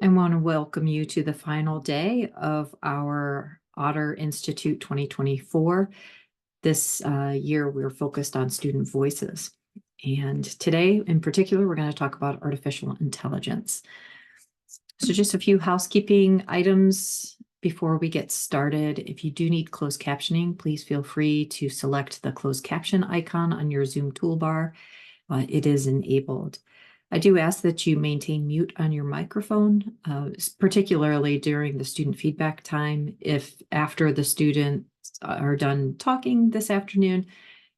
I want to welcome you to the final day of our OTTER Institute 2024. This year, we're focused on student voices. And today, in particular, we're going to talk about artificial intelligence. So just a few housekeeping items before we get started. If you do need closed captioning, please feel free to select the closed caption icon on your Zoom toolbar. It is enabled. I do ask that you maintain mute on your microphone, particularly during the student feedback time. If after the students are done talking this afternoon,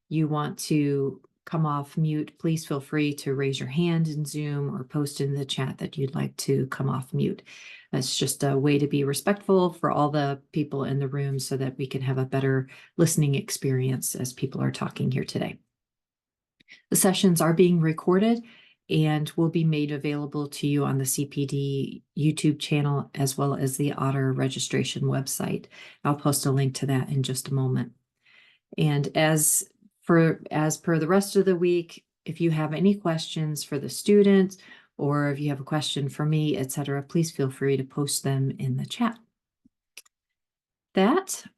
you want to come off mute, please feel free to raise your hand in Zoom or post in the chat that you'd like to come off mute. That's just a way to be respectful for all the people in the room so that we can have a better listening experience as people are talking here today. The sessions are being recorded and will be made available to you on the CPD YouTube channel as well as the OTTER registration website. I'll post a link to that in just a moment. And as per the rest of the week, if you have any questions for the students or if you have a question for me, etc., please feel free to post them in the chat.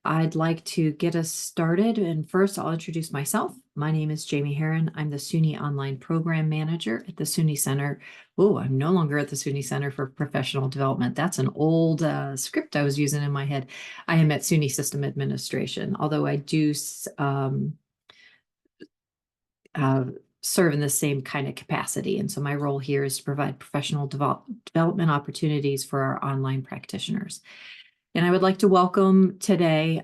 I'd like to get us started. And first, I'll introduce myself. My name is Jamie Herron. I'm the SUNY Online Program Manager at the SUNY Center. Oh, I'm no longer at the SUNY Center for Professional Development. That's an old script I was using in my head. I am at SUNY System Administration, although I do serve in the same kind of capacity. And so my role here is to provide professional development opportunities for our online practitioners. And I would like to welcome today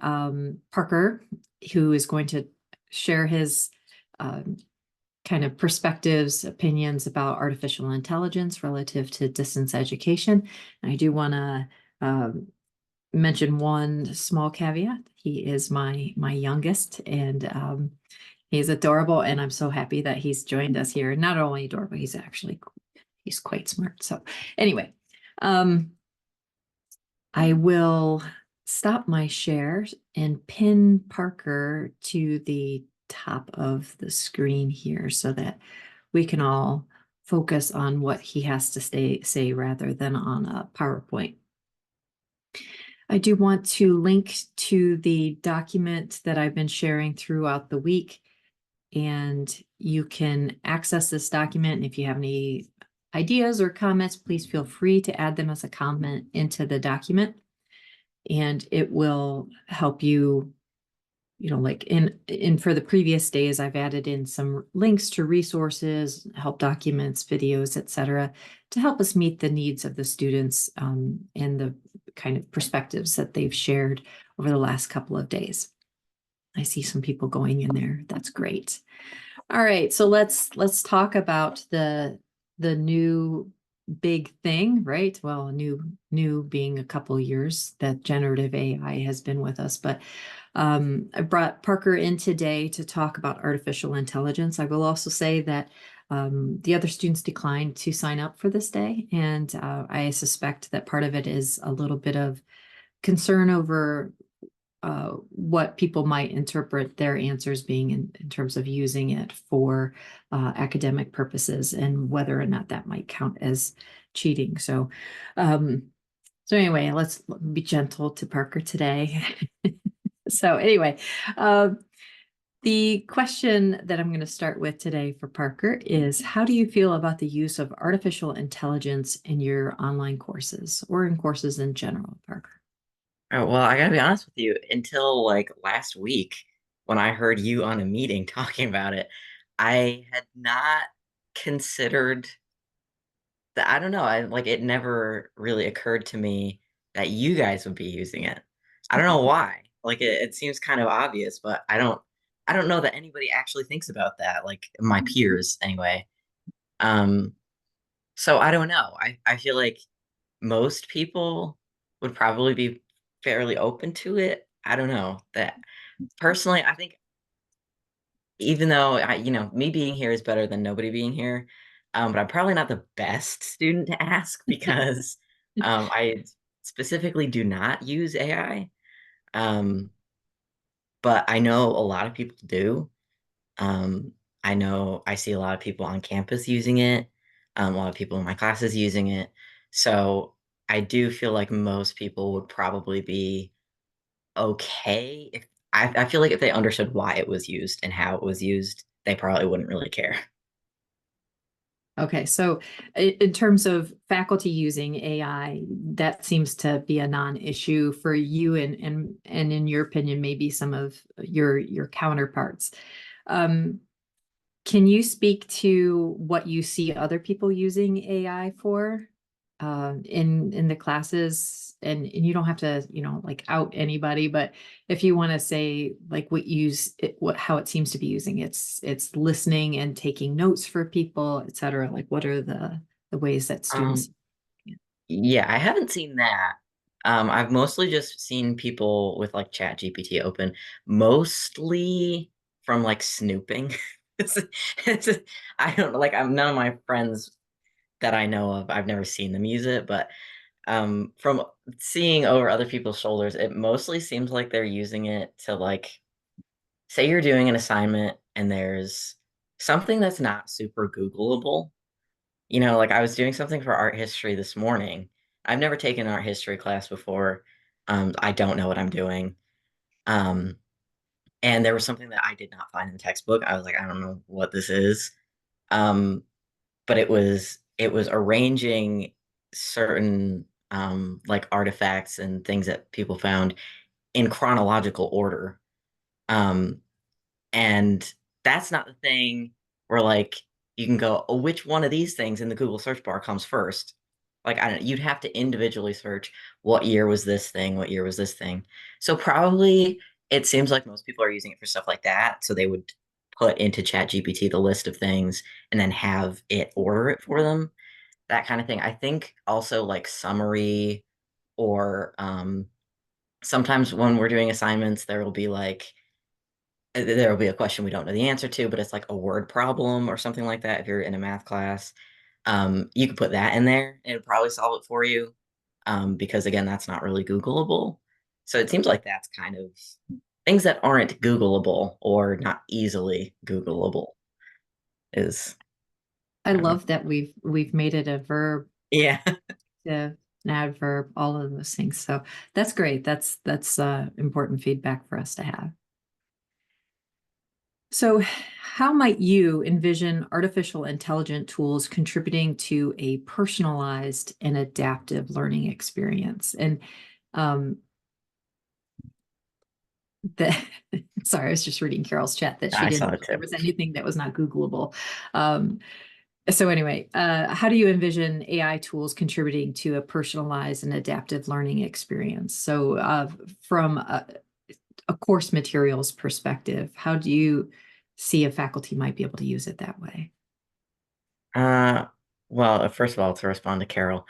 Parker, who is going to share his kind of perspectives, opinions about artificial intelligence relative to distance education. And I do want to mention one small caveat. He is my youngest, and he's adorable, and I'm so happy that he's joined us here. Not only adorable, he's quite smart. So anyway, I will stop my share and pin Parker to the top of the screen here so that we can all focus on what he has to say rather than on a PowerPoint. I do want to link to the document that I've been sharing throughout the week, and you can access this document. And if you have any ideas or comments, please feel free to add them as a comment into the document. And it will help you, like for the previous days, I've added in some links to resources, help documents, videos, etc., to help us meet the needs of the students and the kind of perspectives that they've shared over the last couple of days. I see some people going in there. That's great. All right, so let's talk about the new big thing, right? Well, new being a couple years that generative AI has been with us, but I brought Parker in today to talk about artificial intelligence. I will also say that the other students declined to sign up for this day, and I suspect that part of it is a little bit of concern over what people might interpret their answers being in terms of using it for academic purposes and whether or not that might count as cheating. So anyway, let's be gentle to Parker today. So anyway, the question that I'm going to start with today for Parker is, how do you feel about the use of artificial intelligence in your online courses or in courses in general, Parker? Oh, well, I gotta be honest with you, until like last week when I heard you on a meeting talking about it, I had not considered that. I don't know, it never really occurred to me that you guys would be using it. I don't know why. It seems kind of obvious, but I don't know that anybody actually thinks about that, like my peers anyway. Um, so I don't know. I feel like most people would probably be fairly open to it. I don't know that personally. I think even though me being here is better than nobody being here, but I'm probably not the best student to ask because I specifically do not use AI. Um, but I know a lot of people do. Um, I know I see a lot of people on campus using it, a lot of people in my classes using it. So I do feel like most people would probably be okay if I feel like if they understood why it was used and how it was used, they probably wouldn't really care. Okay, so in terms of faculty using AI, that seems to be a non-issue for you and in your opinion, maybe some of your counterparts. Um, can you speak to what you see other people using AI for in the classes? And you don't have to, like out anybody, but if you want to say like what use it, what how it seems to be using, it's listening and taking notes for people, et cetera. Like what are the ways that students? Um, yeah, I haven't seen that. I've mostly just seen people with like Chat GPT open, mostly from like snooping. It's, it's, I don't know, like I'm none of my friends that I know of, I've never seen them use it, but from seeing over other people's shoulders, it mostly seems like they're using it to like say you're doing an assignment and there's something that's not super Googleable. You know, like I was doing something for art history this morning. I've never taken an art history class before. I don't know what I'm doing. Um, and there was something that I did not find in the textbook. I was like, I don't know what this is. Um, but it was arranging certain like artifacts and things that people found in chronological order. Um, and that's not the thing where like you can go, oh, which one of these things in the Google search bar comes first? Like I don't you'd have to individually search what year was this thing, what year was this thing. So probably it seems like most people are using it for stuff like that. So they would put into ChatGPT the list of things and then have it order it for them, that kind of thing. I think also like summary or sometimes when we're doing assignments, there will be like there will be a question we don't know the answer to, but it's like a word problem or something like that. If you're in a math class, you could put that in there and it'd probably solve it for you. Because again, that's not really Googleable. So it seems like that's kind of things that aren't Googleable or not easily Googleable is, I I don't know. love that we've made it a verb Yeah. to an adverb, all of those things. So that's great. That's important feedback for us to have. So, how might you envision artificial intelligent tools contributing to a personalized and adaptive learning experience? And um, the sorry, I was just reading Carol's chat that she I didn't saw know it if there too. was anything that was not Googleable. Um, so anyway, how do you envision AI tools contributing to a personalized and adaptive learning experience? So, from a course materials perspective, how do you see a faculty might be able to use it that way? Uh, well, first of all, to respond to Carol,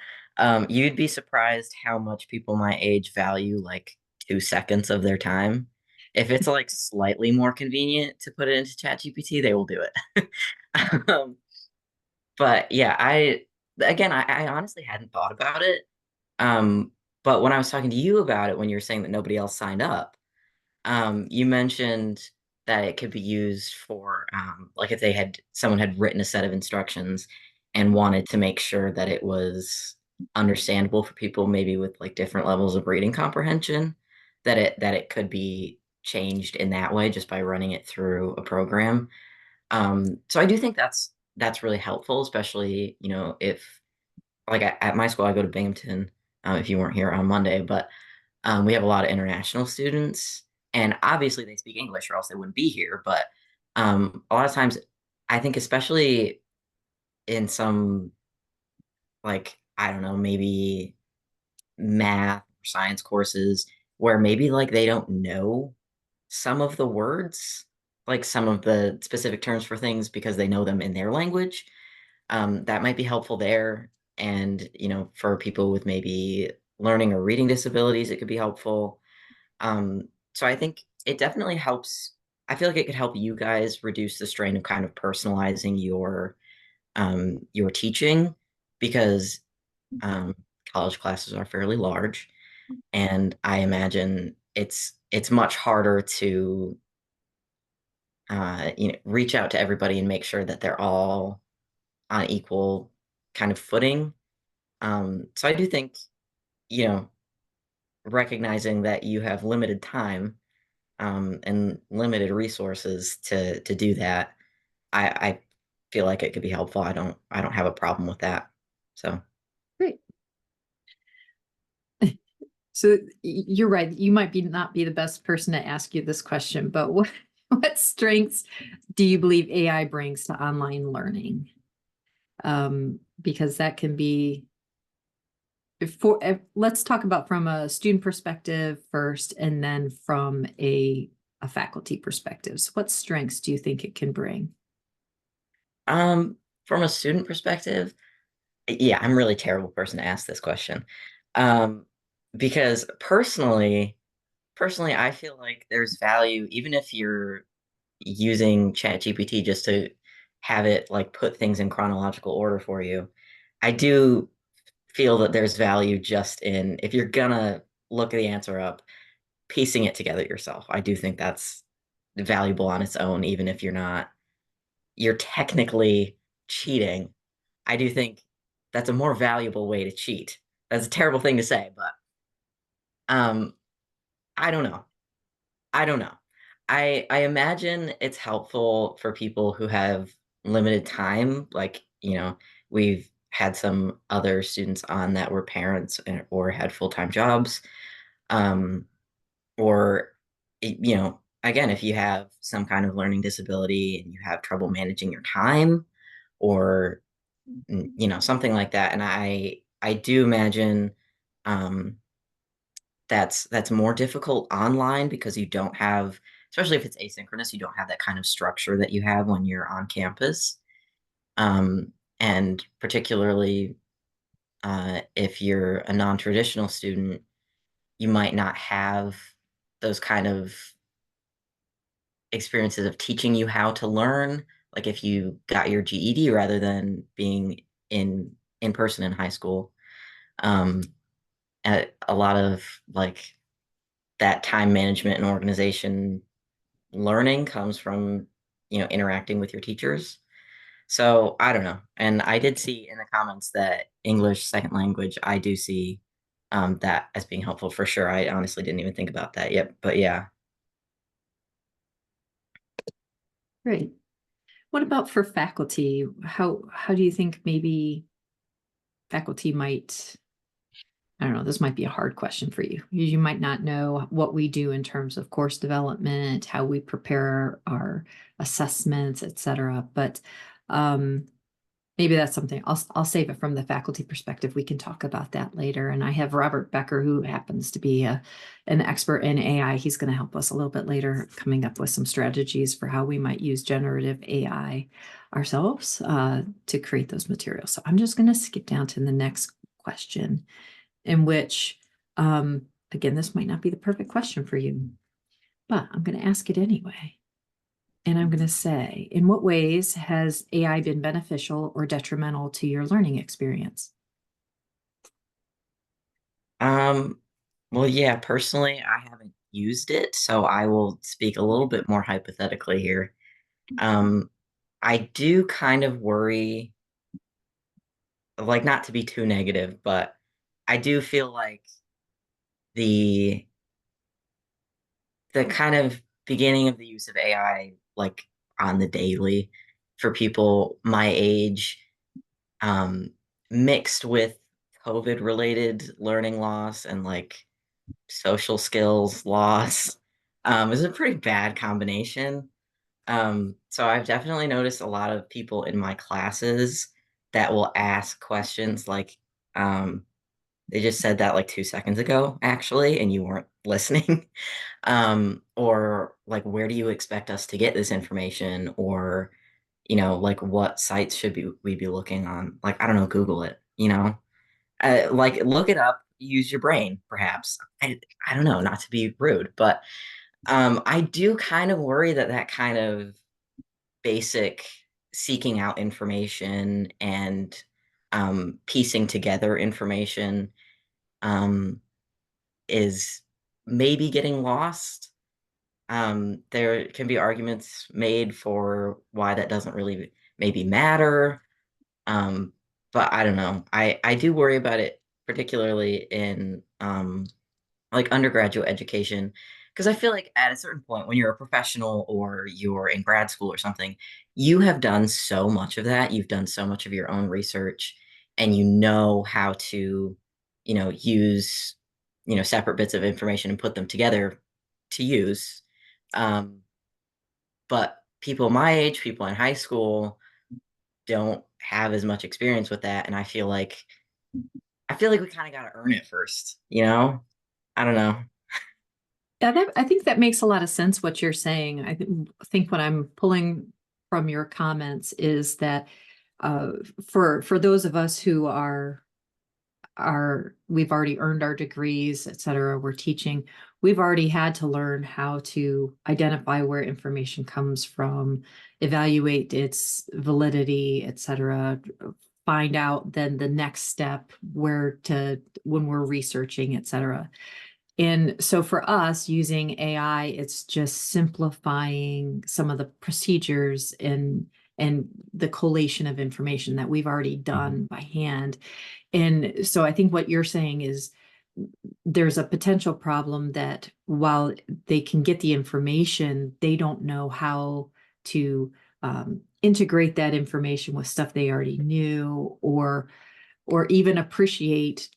you'd be surprised how much people my age value like 2 seconds of their time. If it's like slightly more convenient to put it into ChatGPT, they will do it. Um, but yeah, I honestly hadn't thought about it. Um, but when I was talking to you about it, when you were saying that nobody else signed up, you mentioned that it could be used for, like if someone had written a set of instructions and wanted to make sure that it was understandable for people maybe with like different levels of reading comprehension, that it could be changed in that way just by running it through a program. So I do think that's really helpful, especially, if like at my school, I go to Binghamton, if you weren't here on Monday, but we have a lot of international students, and obviously they speak English or else they wouldn't be here. But a lot of times, I think, especially in some, like, I don't know, maybe math or science courses where maybe like they don't know some of the words, like some of the specific terms for things because they know them in their language. That might be helpful there. And, for people with maybe learning or reading disabilities, it could be helpful. So I think it definitely helps. I feel like it could help you guys reduce the strain of kind of personalizing your teaching because um, college classes are fairly large, and I imagine it's much harder to reach out to everybody and make sure that they're all on equal kind of footing. So I do think. you know, recognizing that you have limited time and limited resources to do that, I feel like it could be helpful. I don't have a problem with that. So Great. So you're right. You might be not be the best person to ask you this question, but what strengths do you believe AI brings to online learning? Because that can be let's talk about from a student perspective first, and then from a faculty perspective. So what strengths do you think it can bring? um, from a student perspective, yeah, I'm a really terrible person to ask this question. Um, because personally, I feel like there's value even if you're using ChatGPT just to have it like put things in chronological order for you. I do feel that there's value just in if you're gonna look the answer up, piecing it together yourself. I do think that's valuable on its own, even if you're technically cheating. I do think that's a more valuable way to cheat. That's a terrible thing to say, but um, I don't know. I don't know. I imagine it's helpful for people who have limited time. Like, we've had some other students on that were parents or had full-time jobs. Um, or, again, if you have some kind of learning disability and you have trouble managing your time or, something like that. And I do imagine um, that's more difficult online because you don't have, especially if it's asynchronous, you don't have that kind of structure that you have when you're on campus. Um, and particularly if you're a non-traditional student, you might not have those kind of experiences of teaching you how to learn. Like if you got your GED rather than being in person in high school, um, a lot of like that time management and organization learning comes from interacting with your teachers. So I don't know. And I did see in the comments that English second language, I do see that as being helpful for sure. I honestly didn't even think about that yet, but yeah. Great. What about for faculty? How do you think maybe faculty might, I don't know, this might be a hard question for you. You might not know what we do in terms of course development, how we prepare our assessments, et cetera. But um, maybe that's something I'll save it from the faculty perspective. We can talk about that later. And I have Robert Becker, who happens to be an expert in AI. He's going to help us a little bit later, coming up with some strategies for how we might use generative AI ourselves to create those materials. So I'm just going to skip down to the next question, in which, again, this might not be the perfect question for you, but I'm going to ask it anyway. And I'm going to say, in what ways has AI been beneficial or detrimental to your learning experience? Um, well, yeah, personally, I haven't used it, so I will speak a little bit more hypothetically here. Um, I do kind of worry, like not to be too negative, but I do feel like the the kind of beginning of the use of AI, like on the daily for people my age, um, mixed with COVID related learning loss and like social skills loss, is a pretty bad combination. So I've definitely noticed a lot of people in my classes that will ask questions like, um, they just said that like 2 seconds ago, actually, and you weren't listening. Or like, where do you expect us to get this information? Or, like what sites should we be looking on? Like, I don't know, Google it, like look it up, use your brain, perhaps. I don't know, not to be rude, but I do kind of worry that that kind of basic seeking out information and piecing together information um, is maybe getting lost. There can be arguments made for why that doesn't really maybe matter. Um, but I don't know. I do worry about it particularly in like undergraduate education, because I feel like at a certain point when you're a professional or you're in grad school or something, you have done so much of that. You've done so much of your own research, and you know how to, use, separate bits of information and put them together to use. Um, but people my age, people in high school, don't have as much experience with that, and I feel like we kind of got to earn it first, you know? I don't know. Yeah, I think that makes a lot of sense what you're saying. I think what I'm pulling from your comments is that uh, for those of us who are we've already earned our degrees, et cetera, we're teaching, we've already had to learn how to identify where information comes from, evaluate its validity, et cetera, find out then the next step where to when we're researching, et cetera. And so for us using AI, it's just simplifying some of the procedures and the collation of information that we've already done by hand. And so I think what you're saying is there's a potential problem that while they can get the information, they don't know how to integrate that information with stuff they already knew, or even appreciate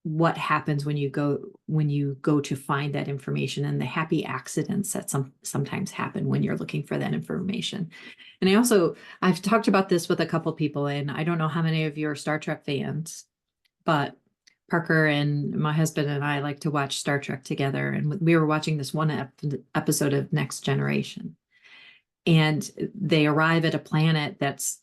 what happens when you go to find that information and the happy accidents that sometimes happen when you're looking for that information. And I've talked about this with a couple people, and I don't know how many of you are Star Trek fans, but Parker and my husband and I like to watch Star Trek together, and we were watching this one episode of Next Generation, and they arrive at a planet that's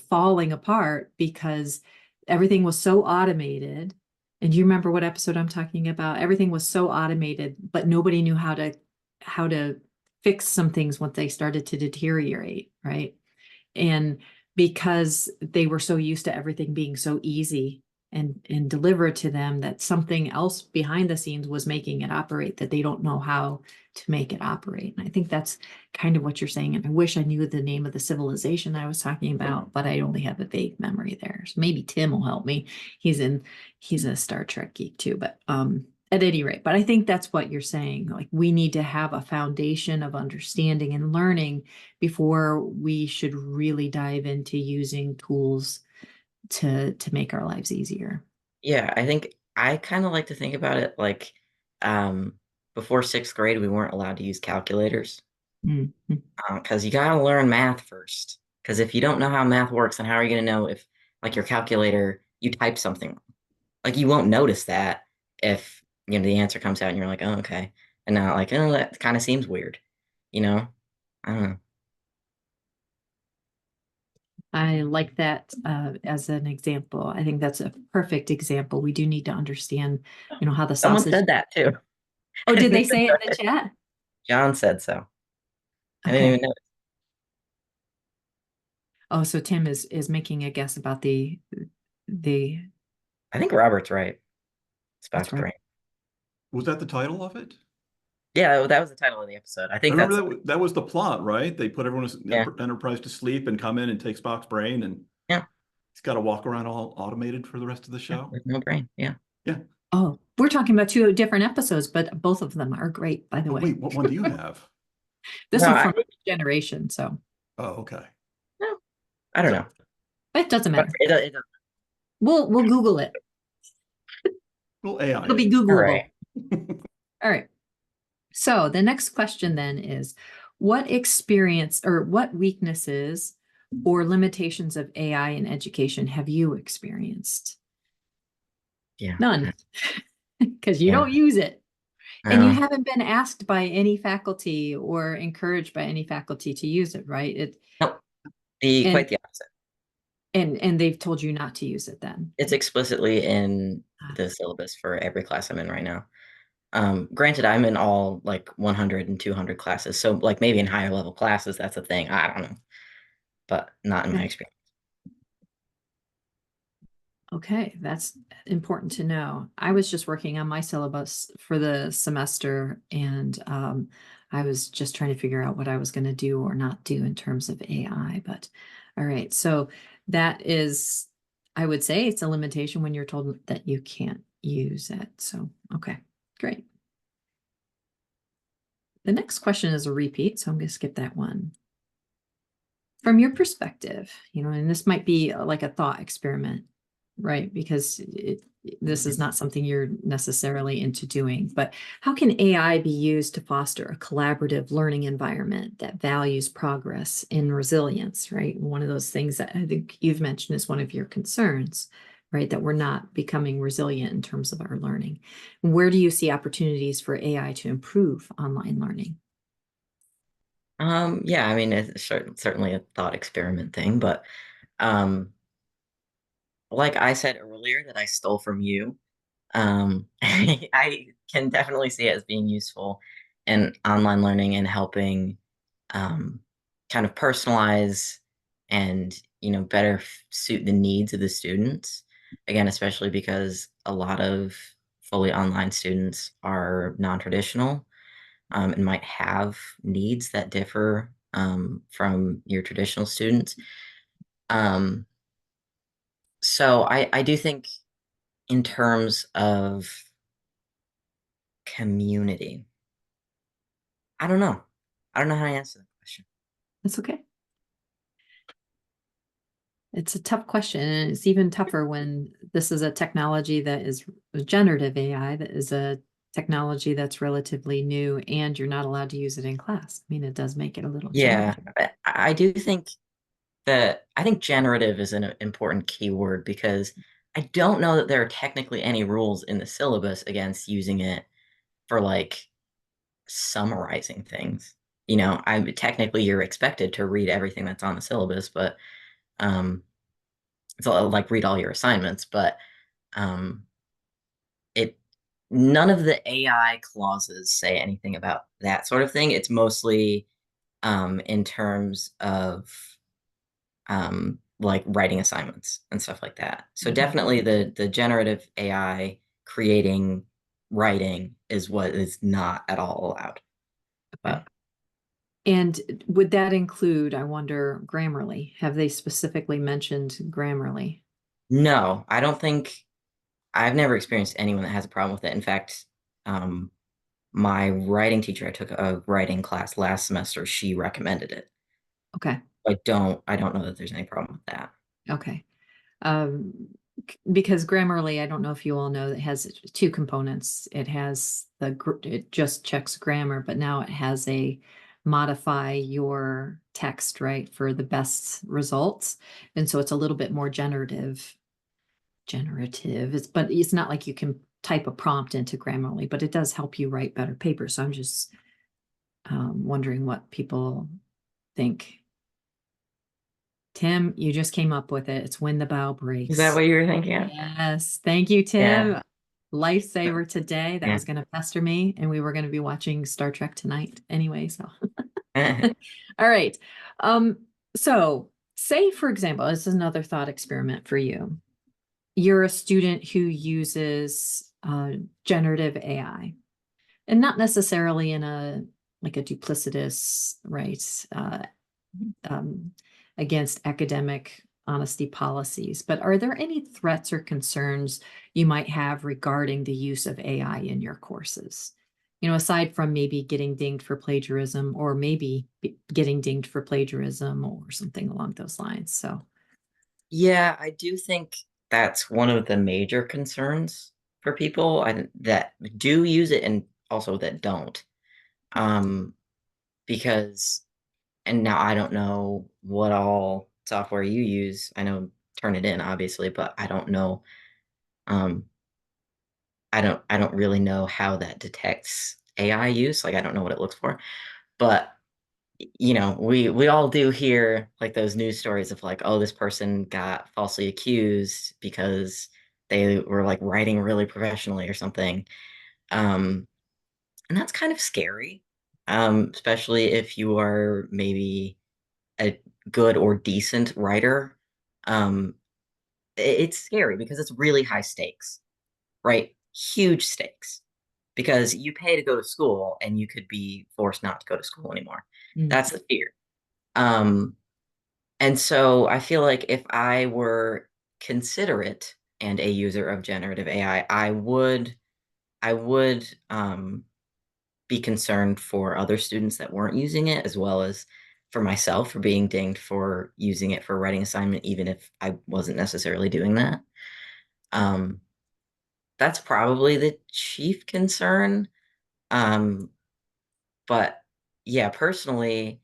falling apart because everything was so automated. And do you remember what episode I'm talking about? Everything was so automated, but nobody knew how to fix some things once they started to deteriorate, right? And because they were so used to everything being so easy and delivered to them, that something else behind the scenes was making it operate, that they don't know how to make it operate. And I think that's kind of what you're saying. And I wish I knew the name of the civilization I was talking about, but I only have a vague memory there. So maybe Tim will help me. He's a Star Trek geek too, but at any rate, but I think that's what you're saying. Like, we need to have a foundation of understanding and learning before we should really dive into using tools to make our lives easier. Yeah, I think I kind of like to think about it like um, before sixth grade, we weren't allowed to use calculators Mhm. because you got to learn math first. Because if you don't know how math works, then how are you going to know if, like, your calculator, you type something wrong? Like, you won't notice that if, the answer comes out and you're like, oh, okay. And now, like, oh, that kind of seems weird, you know? I don't know. I like that as an example. I think that's a perfect example. We do need to understand, how the Someone sausage. said that too. Oh, I did didn't they even say know it in the it. chat? John said so. I didn't even Okay. know it. Oh, so Tim is making a guess about the I think Robert's right. what's Spock's right. brain. Was that the title of it? Yeah, that was the title of the episode. I I think remember that's, that was the plot, right? They put everyone's yeah, Enterprise to sleep and come in and take Spock's brain, and yeah, he's got to walk around all automated for the rest of the yeah, show. with no brain. Yeah. Yeah. Oh, we're talking about two different episodes, but both of them are great, by the Oh, way. wait, what one do you have? This No, one from Generation, so Oh, okay. no, I don't So, know. it doesn't But matter. it does. We'll Google it. well, AI It'll be it. All right. Googleable. All right. So the next question then is, what experience or what weaknesses or limitations of AI in education have you experienced? Yeah. None, because you Yeah. don't use it. And you No. haven't been asked by any faculty or encouraged by any faculty to use it, right? Nope. Quite And the opposite. and they've told you not to use it then. It's explicitly in Ah, the syllabus for every class I'm in right now. Granted, I'm in all like 100 and 200 classes, so like maybe in higher level classes, that's a thing. I don't know, but not in my okay. experience. Okay, that's important to know. I was just working on my syllabus for the semester, and I was just trying to figure out what I was going to do or not do in terms of AI. But all right, so that is I would say it's a limitation when you're told that you can't use it. So, okay, great. The next question is a repeat, so I'm going to skip that one. From your perspective, and this might be like a thought experiment, right? Because this is not something you're necessarily into doing, but how can AI be used to foster a collaborative learning environment that values progress and resilience, right? One of those things that I think you've mentioned is one of your concerns, right? That we're not becoming resilient in terms of our learning. Where do you see opportunities for AI to improve online learning? Yeah, I mean, it's certainly a thought experiment thing, but um, like I said earlier that I stole from you, I can definitely see it as being useful in online learning and helping um, kind of personalize and better suit the needs of the students. Again, especially because a lot of fully online students are non-traditional and might have needs that differ from your traditional students. Um, so I do think in terms of community, I don't know. I don't know how to answer that question. That's okay. It's a tough question, and it's even tougher when this is a technology that is generative AI, that is a technology that's relatively new, and you're not allowed to use it in class. I mean, it does make it a little Yeah, challenging. I do think that I think generative is an important keyword because I don't know that there are technically any rules in the syllabus against using it for like summarizing things. I'm technically you're expected to read everything that's on the syllabus, but um, so like read all your assignments, but um, it none of the AI clauses say anything about that sort of thing. It's mostly in terms of like writing assignments and stuff like that. So Mhm. definitely the generative AI creating writing is what is not at all allowed. Okay. But And would that include, I wonder, Grammarly? Have they specifically mentioned Grammarly? no, I don't think I've never experienced anyone that has a problem with it. In fact, um, my writing teacher, I took a writing class last semester, she recommended it. Okay. I don't know that there's any problem with that. Okay. Um, because Grammarly, I don't know if you all know, it has two components. It has it just checks grammar, but now it has a modify your text, right, for the best results. And so it's a little bit more generative. But it's not like you can type a prompt into Grammarly, but it does help you write better papers. So I'm just wondering what people think. Tim, you just came up with it. It's when the bow Is that breaks. what you were thinking of? Yes. Thank you, Yeah. Tim. Lifesaver today. That Yeah. was going to pester me, and we were going to be watching Star Trek tonight anyway. So, all right. Um, so say, for example, this is another thought experiment for you. You're a student who uses generative AI, and not necessarily in a like a duplicitous, right? Um, against academic honesty policies. But are there any threats or concerns you might have regarding the use of AI in your courses? Aside from maybe getting dinged for plagiarism, or maybe getting dinged for plagiarism or something along those lines. So, Yeah, I do think that's one of the major concerns for people that do use it and also that don't. Um, because, and now I don't know what all software you use. I know Turnitin, obviously, but I don't know. Um, I don't really know how that detects AI use. Like, I don't know what it looks for, but we all do hear like those news stories of like, oh, this person got falsely accused because they were like writing really professionally or something. Um, and that's kind of scary, especially if you are maybe a good or decent writer. Um, it's scary because it's really high stakes, right? Huge stakes because you pay to go to school and you could be forced not to go to school anymore. mm, That's the fear. Um, And so I feel like if I were considerate and a user of generative AI, I would be concerned for other students that weren't using it, as well as for myself for being dinged for using it for a writing assignment, even if I wasn't necessarily doing that. Um, that's probably the chief concern. Um, but yeah, personally,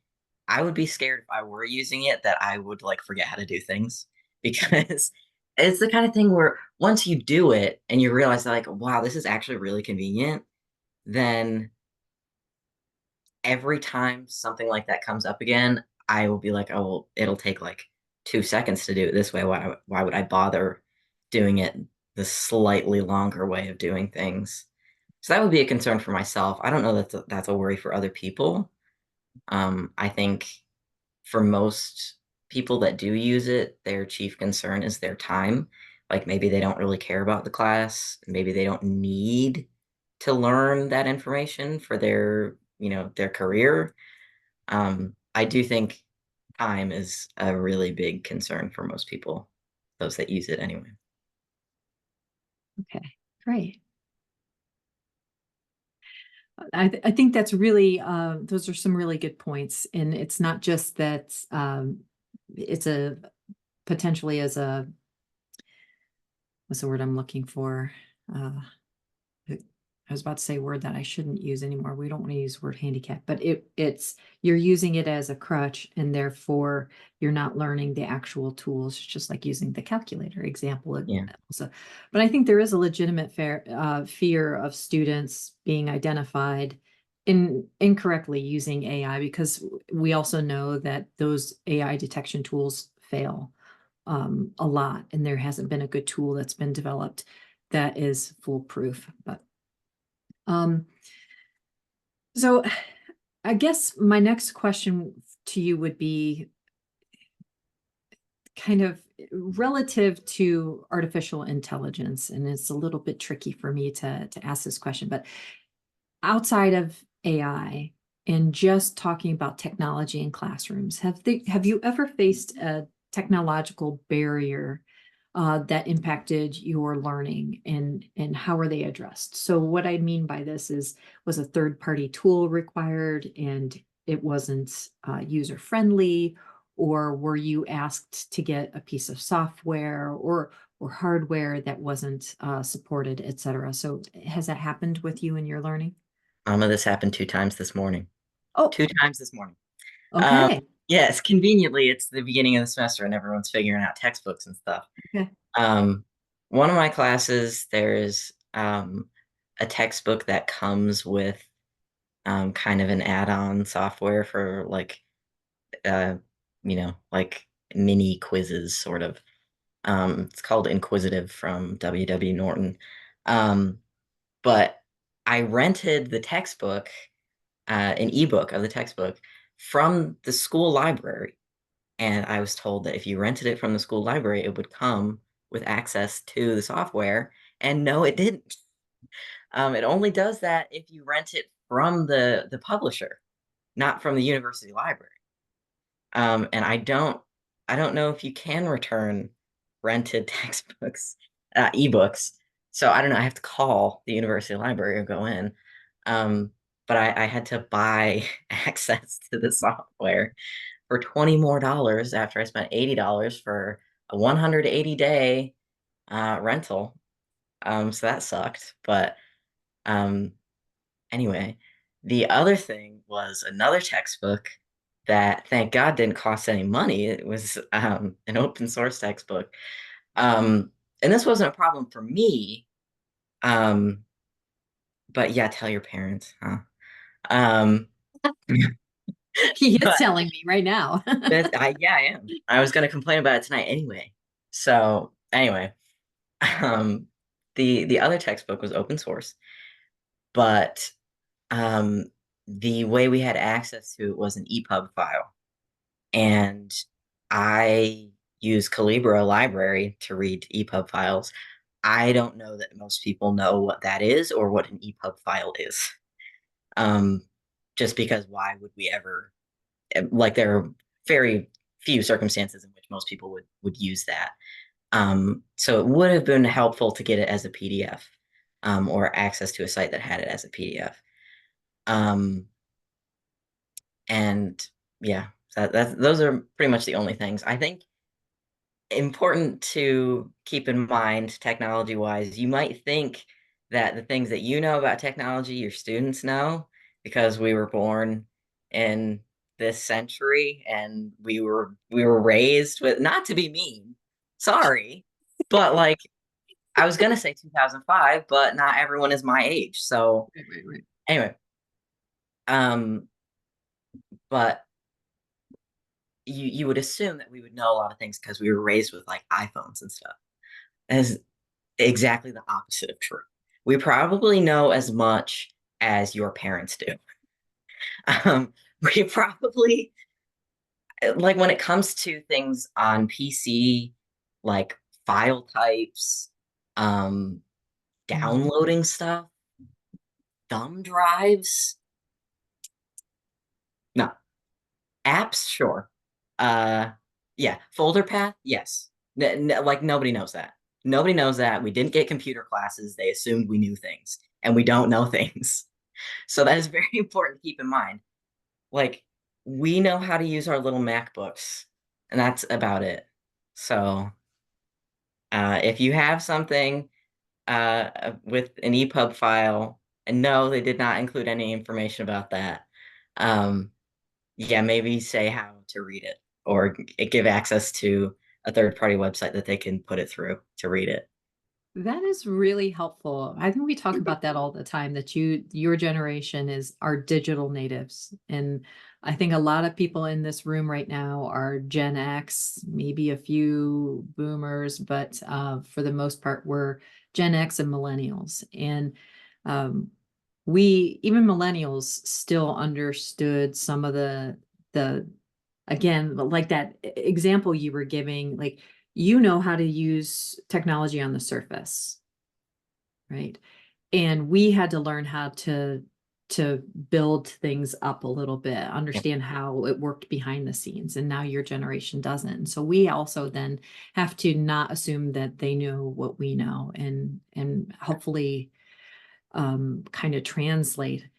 I would be scared if I were using it that I would like forget how to do things because it's the kind of thing where once you do it and you realize like, wow, this is actually really convenient, then every time something like that comes up again, I will be like, oh, well, it'll take like 2 seconds to do it this way. Why would I bother doing it the slightly longer way of doing things? So that would be a concern for myself. I don't know that that's a worry for other people. I think for most people that do use it, their chief concern is their time. Like maybe they don't really care about the class, maybe they don't need to learn that information for their career. I do think time is a really big concern for most people, those that use it anyway. Okay, great. I think that's really, those are some really good points. And it's not just that it's a potentially as a, what's the word I'm looking for? Uh, I was about to say a word that I shouldn't use anymore. We don't want to use the word handicap, but it's you're using it as a crutch, and therefore you're not learning the actual tools, just like using the calculator example. Yeah. Also, but I think there is a legitimate fear of students being identified incorrectly using AI, because we also know that those AI detection tools fail a lot, and there hasn't been a good tool that's been developed that is foolproof. But um, so I guess my next question to you would be kind of relative to artificial intelligence, and it's a little bit tricky for me to ask this question, but outside of AI and just talking about technology in classrooms, have you ever faced a technological barrier that impacted your learning, and how are they addressed? So what I mean by this is, was a third-party tool required and it wasn't user friendly, or were you asked to get a piece of software or hardware that wasn't supported, et cetera? So has that happened with you in your learning? This happened 2 times this morning. Oh, 2 times this morning. Um, okay. yes, conveniently, it's the beginning of the semester and everyone's figuring out textbooks and stuff. Okay. Um, one of my classes, there's a textbook that comes with kind of an add-on software for uh, like mini quizzes, sort of. It's called Inquisitive from W. Norton. Um, but I rented the textbook, an ebook of the textbook from the school library. And I was told that if you rented it from the school library, it would come with access to the software. And no, it didn't. It only does that if you rent it from the publisher, not from the university library. And I don't know if you can return rented textbooks, ebooks. So I don't know. I have to call the university library or go in. Um, but I had to buy access to the software for $20 more after I spent $80 for a 180-day rental. So that sucked. But um, anyway, the other thing was another textbook that, thank God, didn't cost any money. It was an open source textbook. Um, and this wasn't a problem for me. Um, but yeah, tell your parents, huh? Um, He is but telling me right now. yeah, I am. I was gonna complain about it tonight anyway. So anyway, um, the other textbook was open source, but um, the way we had access to it was an EPUB file. And I use Calibra library to read EPUB files. I don't know that most people know what that is or what an EPUB file is. Um, just because why would we ever, like, there are very few circumstances in which most people would use that. So it would have been helpful to get it as a PDF, or access to a site that had it as a PDF. Um, and yeah, those are pretty much the only things I think important to keep in mind technology wise. You might think that the things that you know about technology, your students know, because we were born in this century and we were raised with, not to be mean, sorry, but like I was gonna say 2005, but not everyone is my age. So Right, right, right. anyway, um, but you would assume that we would know a lot of things because we were raised with like iPhones and stuff. As exactly the opposite of true. We probably know as much as your parents do. We probably, like, when it comes to things on PC, like file types, um, Mm. downloading stuff, thumb drives. No, apps, sure. Uh, yeah, folder path, yes. Like nobody knows that. Nobody knows that. We didn't get computer classes. They assumed we knew things, and we don't know things. So that is very important to keep in mind. Like, we know how to use our little MacBooks, and that's about it. So, if you have something with an EPUB file, and no, they did not include any information about that. Um, yeah, maybe say how to read it, or give access to a third-party website that they can put it through to read it. That is really helpful. I think we talk about that all the time, that your generation are digital natives. And I think a lot of people in this room right now are Gen X, maybe a few boomers, but for the most part, we're Gen X and millennials. And um, we, even millennials, still understood some of the again, like that example you were giving, like, you know how to use technology on the surface, right? And we had to learn how to build things up a little bit, Yep. understand how it worked behind the scenes, and now your generation doesn't. So we also then have to not assume that they know what we know, and hopefully kind of translate.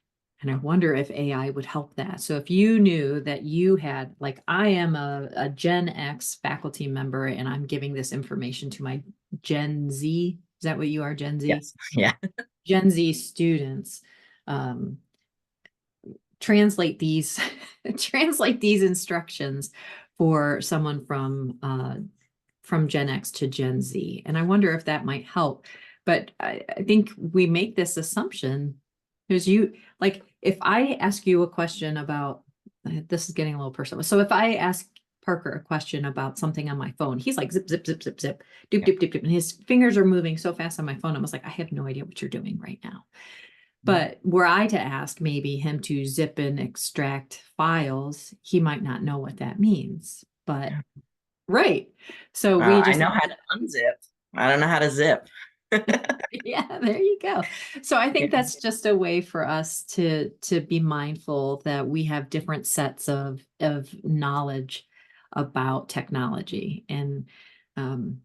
And I wonder if AI would help that. So if you knew that you had, like, I am a Gen X faculty member and I'm giving this information to my Gen Z, is that what you are, Gen Z? Yes. Yeah. Gen Z students, um, translate these translate these instructions for someone from Gen X to Gen Z. And I wonder if that might help. But I think we make this assumption because like, if I ask you a question about, this is getting a little personal. So if I ask Parker a question about something on my phone, he's like zip, zip, zip, zip, zip, doop, Yep. doop, doop, doop. And his fingers are moving so fast on my phone. I was like, I have no idea what you're doing right now. But were I to ask maybe him to zip and extract files, he might not know what that means. But right. So we I just know how to unzip. I don't know how to zip. yeah, there you go. So I think Yeah. that's just a way for us to be mindful that we have different sets of knowledge about technology. And um,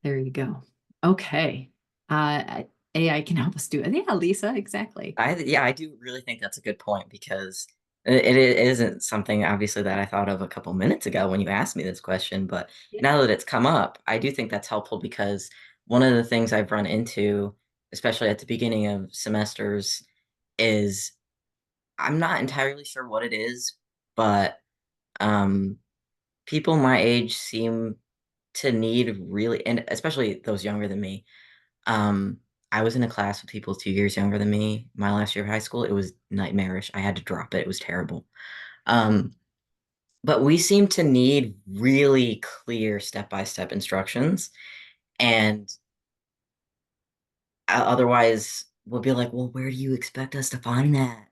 there you go. Okay. AI can help us do it. Yeah, Lisa, exactly. Yeah, I do really think that's a good point because it isn't something obviously that I thought of a couple minutes ago when you asked me this question, but Yeah. now that it's come up, I do think that's helpful because one of the things I've run into, especially at the beginning of semesters, is I'm not entirely sure what it is, but um, people my age seem to need really, and especially those younger than me. Um, I was in a class with people 2 years younger than me my last year of high school. It was nightmarish. I had to drop it. It was terrible. Um, but we seem to need really clear step-by-step instructions, and otherwise we'll be like, "Well, where do you expect us to find that?"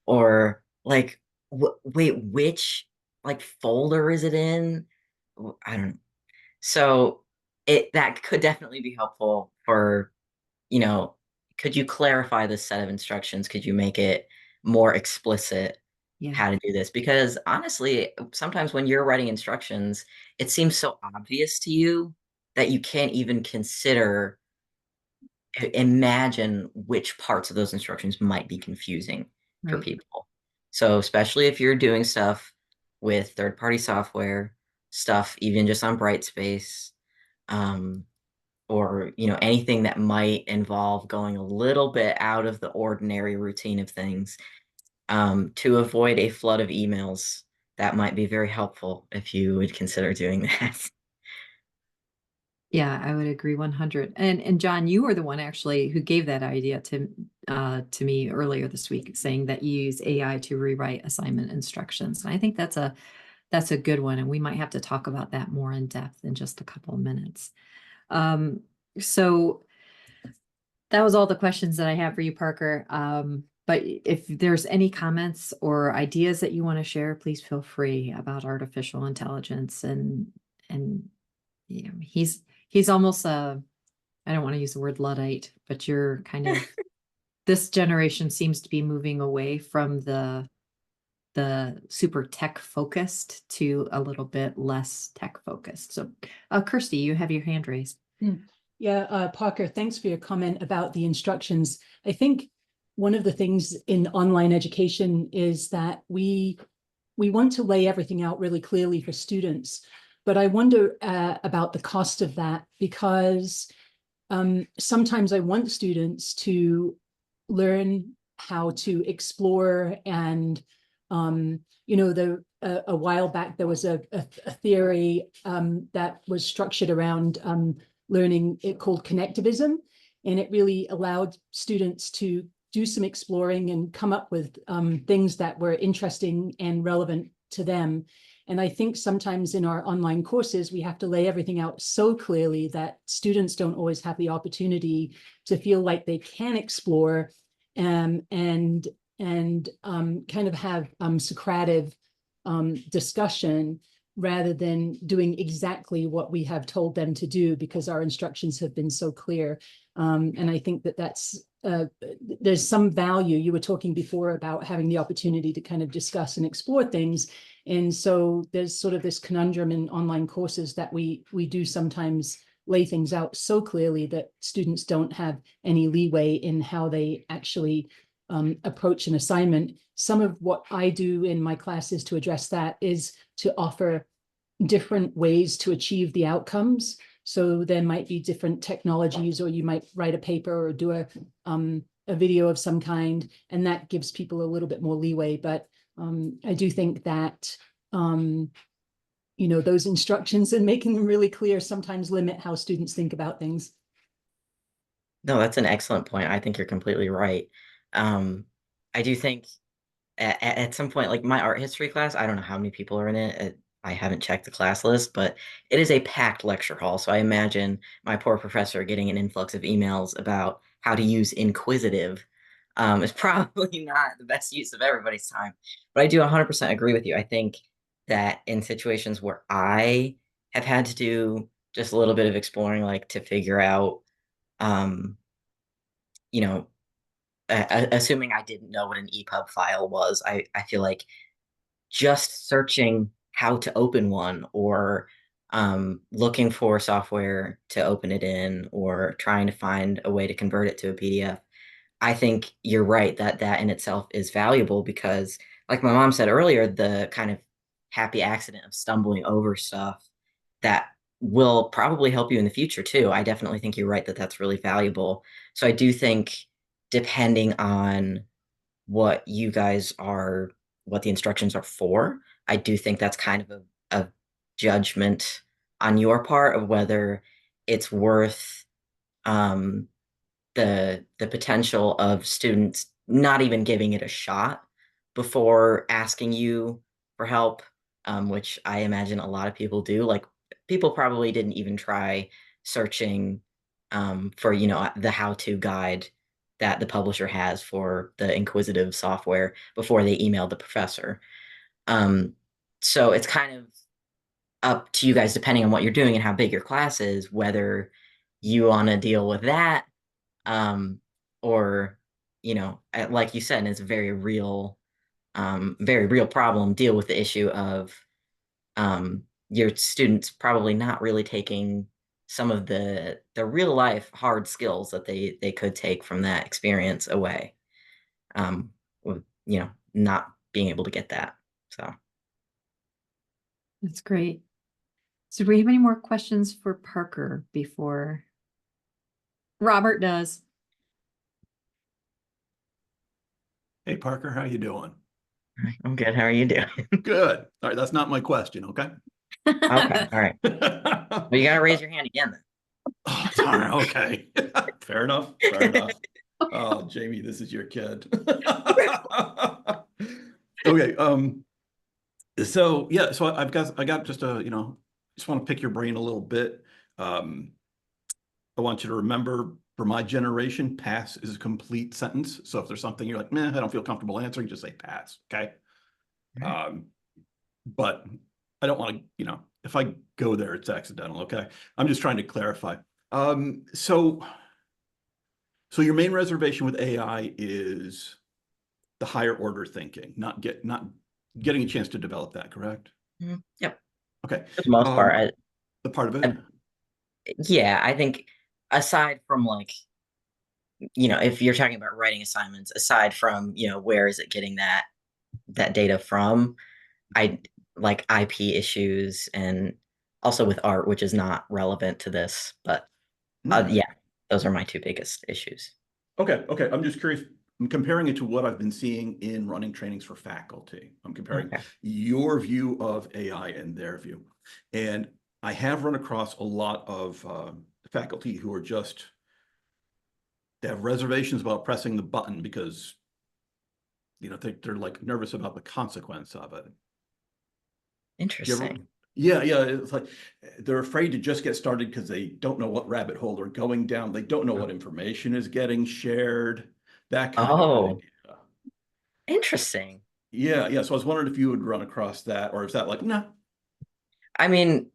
Or like, "Wait, which like folder is it in?" I don't know. So it that could definitely be helpful for, you know, could you clarify this set of instructions? Could you make it more explicit Yeah. how to do this? Because honestly, sometimes when you're writing instructions, it seems so obvious to you, that you can't even consider imagine which parts of those instructions might be confusing for Right. people. So especially if you're doing stuff with third-party software, stuff even just on Brightspace, um, or anything that might involve going a little bit out of the ordinary routine of things, to avoid a flood of emails, that might be very helpful if you would consider doing that. Yeah, I would agree 100. And John, you were the one actually who gave that idea to me earlier this week, saying that you use AI to rewrite assignment instructions. And I think that's a good one, and we might have to talk about that more in depth in just a couple of minutes. So that was all the questions that I have for you, Parker. But if there's any comments or ideas that you want to share, please feel free about artificial intelligence and he's almost a, I don't want to use the word Luddite, but you're kind of this generation seems to be moving away from the super tech focused to a little bit less tech focused. So Kirsty, you have your hand raised. Yeah, Parker, thanks for your comment about the instructions. I think one of the things in online education is that we want to lay everything out really clearly for students. But I wonder about the cost of that, because sometimes I want students to learn how to explore and a while back there was a theory that was structured around learning, it called connectivism, and it really allowed students to do some exploring and come up with things that were interesting and relevant to them. And I think sometimes in our online courses, we have to lay everything out so clearly that students don't always have the opportunity to feel like they can explore and kind of have Socratic discussion rather than doing exactly what we have told them to do, because our instructions have been so clear. And I think that there's some value. You were talking before about having the opportunity to kind of discuss and explore things. And so there's sort of this conundrum in online courses that we do sometimes lay things out so clearly that students don't have any leeway in how they actually approach an assignment. Some of what I do in my classes to address that is to offer different ways to achieve the outcomes. So there might be different technologies, or you might write a paper or do a video of some kind, and that gives people a little bit more leeway. But I do think that those instructions and making them really clear sometimes limit how students think about things. No, that's an excellent point. I think you're completely right. I do think at some point, like my art history class, I don't know how many people are in it. I haven't checked the class list, but it is a packed lecture hall. So I imagine my poor professor getting an influx of emails about how to use inquisitive is probably not the best use of everybody's time. But I do 100% agree with you. I think that in situations where I have had to do just a little bit of exploring, like to figure out, um, you know, assuming I didn't know what an EPUB file was, I feel like just searching how to open one, or looking for software to open it in, or trying to find a way to convert it to a PDF. I think you're right that that in itself is valuable because, like my mom said earlier, the kind of happy accident of stumbling over stuff that will probably help you in the future too. I definitely think you're right that that's really valuable. So I do think, depending on what you guys are, what the instructions are for, I do think that's kind of a judgment on your part of whether it's worth um, the potential of students not even giving it a shot before asking you for help, which I imagine a lot of people do. Like, people probably didn't even try searching for the how-to guide that the publisher has for the inquisitive software before they emailed the professor. Um, so it's kind of up to you guys, depending on what you're doing and how big your class is, whether you want to deal with that, um, or like you said, it's a very real problem. Deal with the issue of your students probably not really taking some of the real life hard skills that they could take from that experience away. With, not being able to get that. So That's great. So do we have any more questions for Parker before Robert does? Hey, Parker, how you doing? I'm good. How are you doing? Good. All right, that's not my question, okay? Okay. All right. Well, you gotta raise your hand again then. Oh, darn, okay. Fair enough. Fair enough. Oh, Jamie, this is your kid. Okay. So yeah, so I got just a, just want to pick your brain a little bit. I want you to remember for my generation, pass is a complete sentence. So if there's something you're like, I don't feel comfortable answering, just say pass. Okay. Um, but I don't want to, if I go there, it's accidental. Okay. I'm just trying to clarify. So your main reservation with AI is the higher order thinking, not getting a chance to develop that, correct? Yep. Okay. For the most part, The part of it. yeah, I think aside from like, if you're talking about writing assignments, aside from, where is it getting that data from, I like IP issues and also with art, which is not relevant to this, but Okay. yeah, those are my two biggest issues. Okay. Okay. I'm just curious. I'm comparing it to what I've been seeing in running trainings for faculty. I'm comparing Okay. your view of AI and their view. And I have run across a lot of faculty who are they have reservations about pressing the button because, they're like nervous about the consequence of it. You ever, Interesting. yeah, yeah. It's like they're afraid to just get started because they don't know what rabbit hole they're going down. They don't know what information is getting shared, that kind of Oh, idea. interesting. Yeah, yeah. So I was wondering if you would run across that, or is that like, no? I mean,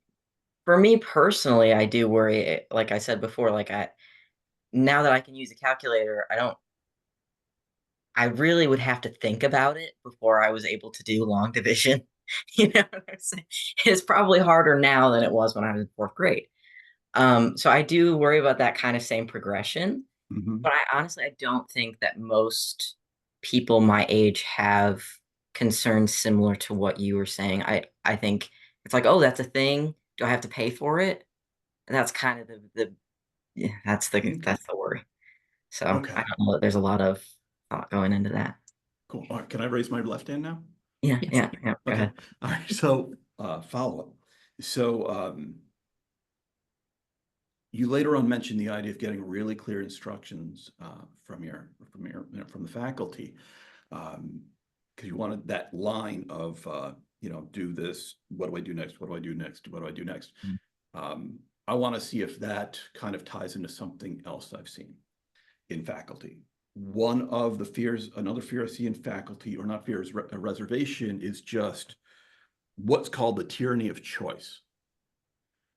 for me personally, I do worry, like I said before, like now that I can use a calculator, I really would have to think about it before I was able to do long division. You know what I'm saying? It's probably harder now than it was when I was in fourth grade. So I do worry about that kind of same progression, Mhm. but I don't think that most people my age have concerns similar to what you were saying. I think it's like, oh, that's a thing. Do I have to pay for it? And that's kind of the yeah, Okay. that's the worry. So I Okay. don't know that there's a lot of thought going into that. Cool. All right. Can I raise my left hand now? Yeah, Yes. yeah, yeah. Go Okay. ahead. All right. So follow up. So you later on mentioned the idea of getting really clear instructions from the faculty, because you wanted that line of do this. What do I do next? What do I do next? What do I do next? Mm. I want to see if that kind of ties into something else I've seen in faculty. One of the fears, another fear I see in faculty, or not fears, a reservation, is just what's called the tyranny of choice.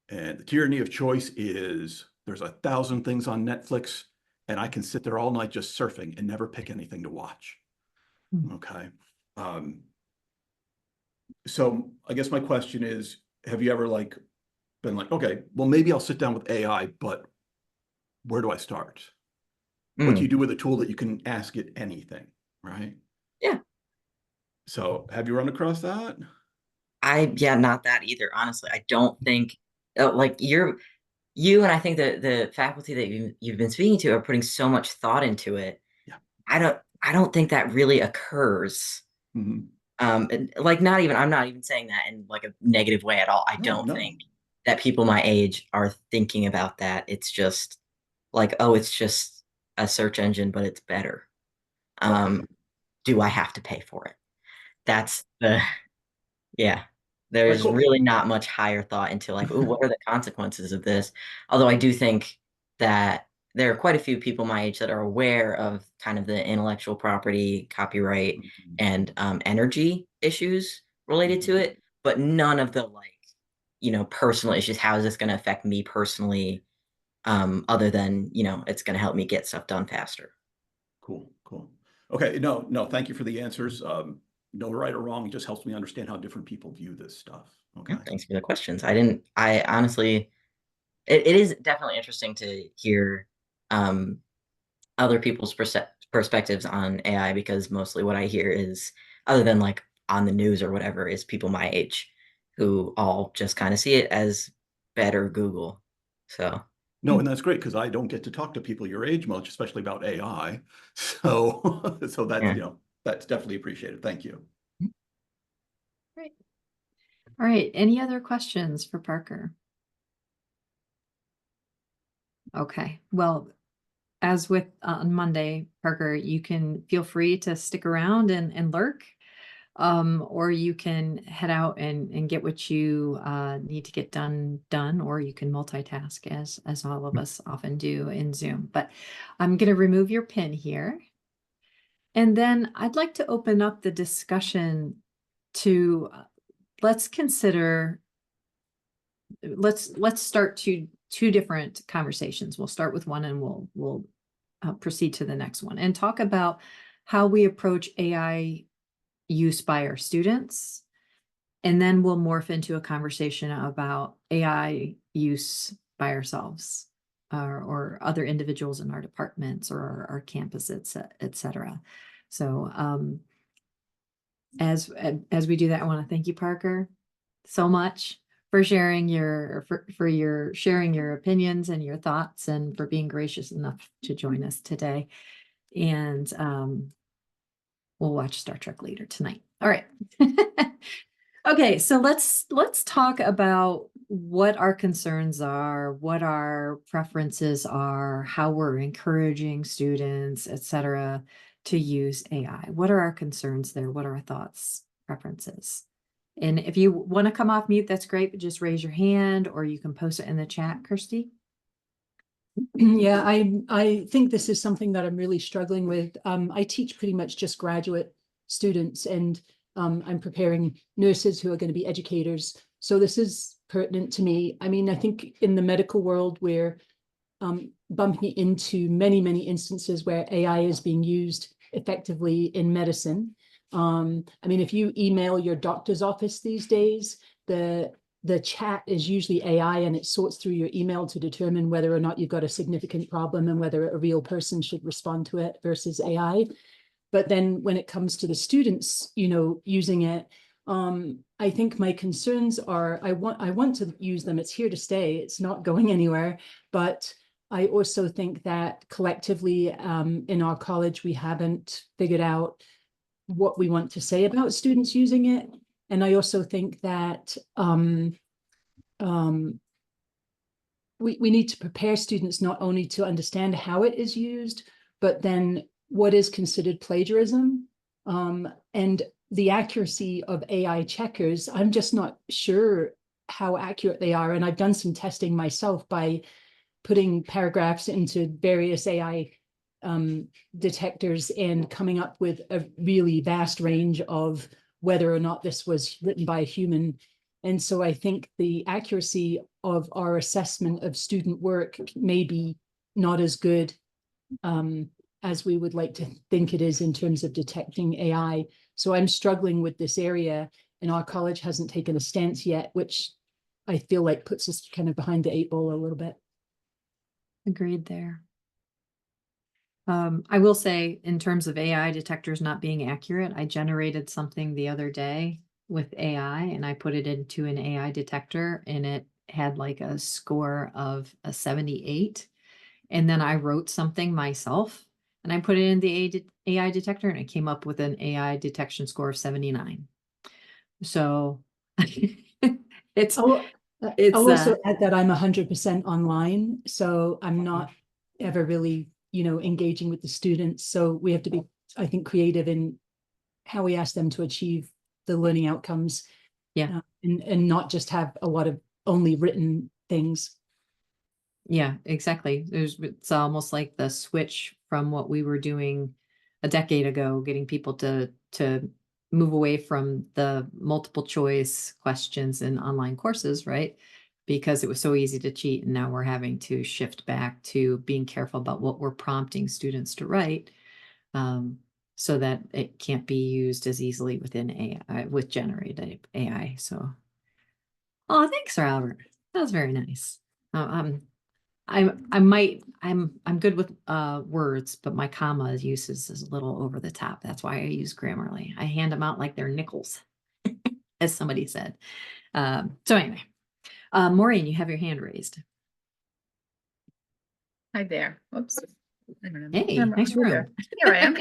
And the tyranny of choice is there's 1,000 things on Netflix, and I can sit there all night just surfing and never pick anything to watch. Hmm. Okay. So I guess my question is, have you ever been like, okay, well, maybe I'll sit down with AI, but where do I start? What do you Mm. do with a tool that you can ask it anything, right? Yeah. So have you run across that? Yeah, not that either. Honestly, I don't think like you and I think that the faculty that you've been speaking to are putting so much thought into it. Yeah. I don't think that really occurs. Mhm. And, like not even I'm not even saying that in like a negative way at all. I No, don't no. think that people my age are thinking about that. It's just like, oh, it's just a search engine, but it's better. Okay. Um, do I have to pay for it? That's the Yeah. All right, There's cool. really not much higher thought into like, "Ooh, what are the consequences of this?" Although I do think that there are quite a few people my age that are aware of kind of the intellectual property, copyright, Mhm. and, energy issues related to Mhm. it, but none of the, like, personal issues. How is this gonna affect me personally, other than, it's gonna help me get stuff done faster. Cool, cool. Okay, no, no, thank you for the answers. No right or wrong, it just helps me understand how different people view this stuff. Yeah, Okay. thanks for the questions. I honestly it is definitely interesting to hear other people's perspectives on AI, because mostly what I hear is, other than like on the news or whatever, is people my age who all just kind of see it as better Google. So No, and that's great because I don't get to talk to people your age much, especially about AI. So, so that's, yeah. you know, that's definitely appreciated. Thank you. Great. All right, any other questions for Parker? Okay, well, as with on Monday, Parker, you can feel free to stick around and lurk, or you can head out and get what you need to get done, or you can multitask as all of us often do in Zoom. But I'm going to remove your pin here. And then I'd like to open up the discussion to let's consider, let's start two different conversations. We'll start with one and we'll proceed to the next one and talk about how we approach AI use by our students. And then we'll morph into a conversation about AI use by ourselves or other individuals in our departments or our campuses, et cetera. So as we do that, I want to thank you, Parker, so much for sharing your sharing your opinions and your thoughts, and for being gracious enough to join us today. And we'll watch Star Trek later tonight. All right. Okay, so let's talk about what our concerns are, what our preferences are, how we're encouraging students, et cetera, to use AI. What are our concerns there? What are our thoughts, preferences? And if you want to come off mute, that's great, but just raise your hand or you can post it in the chat, Kirsty. Yeah, I think this is something that I'm really struggling with. I teach pretty much just graduate students, and I'm preparing nurses who are going to be educators. So this is pertinent to me. I mean, I think in the medical world, we're bumping into many, many instances where AI is being used effectively in medicine. I mean, if you email your doctor's office these days, the chat is usually AI, and it sorts through your email to determine whether or not you've got a significant problem and whether a real person should respond to it versus AI. But then when it comes to the students, you know, using it, I think my concerns are, I want to use them. It's here to stay. It's not going anywhere. But I also think that collectively in our college, we haven't figured out what we want to say about students using it. And I also think that we need to prepare students not only to understand how it is used, but then what is considered plagiarism, and the accuracy of AI checkers. I'm just not sure how accurate they are. And I've done some testing myself by putting paragraphs into various AI detectors and coming up with a really vast range of whether or not this was written by a human. And so I think the accuracy of our assessment of student work may be not as good as we would like to think it is in terms of detecting AI. So I'm struggling with this area, and our college hasn't taken a stance yet, which I feel like puts us kind of behind the eight ball a little bit. Agreed there. I will say, in terms of AI detectors not being accurate, I generated something the other day with AI and I put it into an AI detector and it had like a score of a 78. And then I wrote something myself and I put it in the AI detector and it came up with an AI detection score of 79. So it's I'll also add that I'm 100% online, so I'm not ever really, you know, engaging with the students. So we have to be, I think, creative in how we ask them to achieve the learning outcomes. Yeah. And not just have a lot of only written things. Yeah, exactly. It's almost like the switch from what we were doing a decade ago, getting people to move away from the multiple choice questions in online courses, right? Because it was so easy to cheat, and now we're having to shift back to being careful about what we're prompting students to write, so that it can't be used as easily within AI with generated AI. So, oh, thanks, Robert. That was very nice. I'm good with words, but my comma use is a little over the top. That's why I use Grammarly. I hand them out like they're nickels, as somebody said. So anyway, Maureen, you have your hand raised. Hi there. Oops. I don't know. Hey, nice Here room. Here I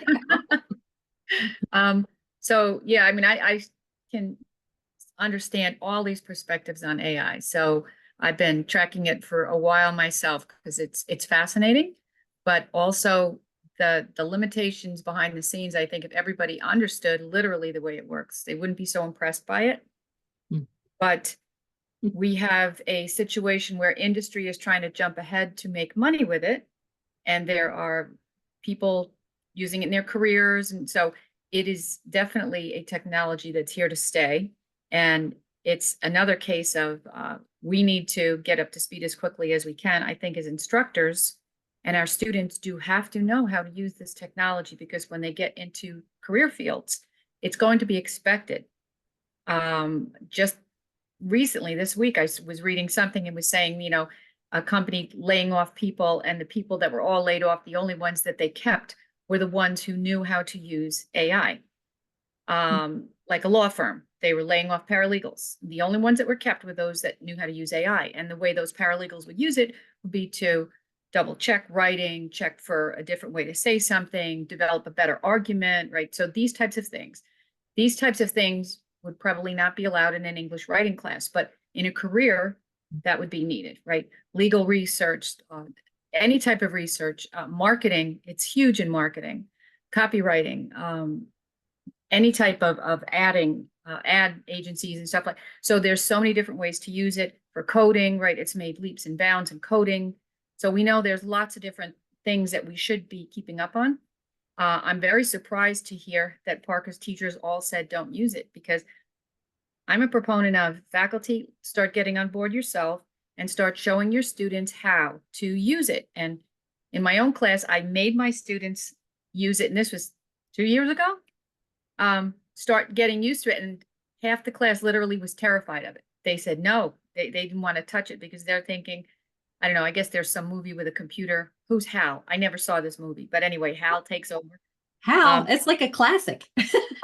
am. So yeah, I mean, I can understand all these perspectives on AI. So I've been tracking it for a while myself because it's fascinating, but also the limitations behind the scenes. I think if everybody understood literally the way it works, they wouldn't be so impressed by it. Mm. But we have a situation where industry is trying to jump ahead to make money with it, and there are people using it in their careers. And so it is definitely a technology that's here to stay. And it's another case of we need to get up to speed as quickly as we can, I think, as instructors. And our students do have to know how to use this technology, because when they get into career fields, it's going to be expected. Just recently, this week, I was reading something and was saying, you know, a company laying off people, and the people that were all laid off, the only ones that they kept were the ones who knew how to use AI. Like a law firm, they were laying off paralegals. The only ones that were kept were those that knew how to use AI. And the way those paralegals would use it would be to double check writing, check for a different way to say something, develop a better argument, right? So these types of things would probably not be allowed in an English writing class, but in a career that would be needed, right? Legal research, any type of research, marketing, it's huge in marketing, copywriting, any type of adding, ad agencies and stuff like. So there's so many different ways to use it for coding, right? It's made leaps and bounds in coding. So we know there's lots of different things that we should be keeping up on. I'm very surprised to hear that Parker's teachers all said don't use it, because I'm a proponent of faculty, start getting on board yourself and start showing your students how to use it. And in my own class, I made my students use it, and this was 2 years ago. Start getting used to it, and half the class literally was terrified of it. They said no, they didn't want to touch it because they're thinking, I don't know, I guess there's some movie with a computer. Who's Hal? I never saw this movie, but anyway, Hal takes over. Hal, it's like a classic.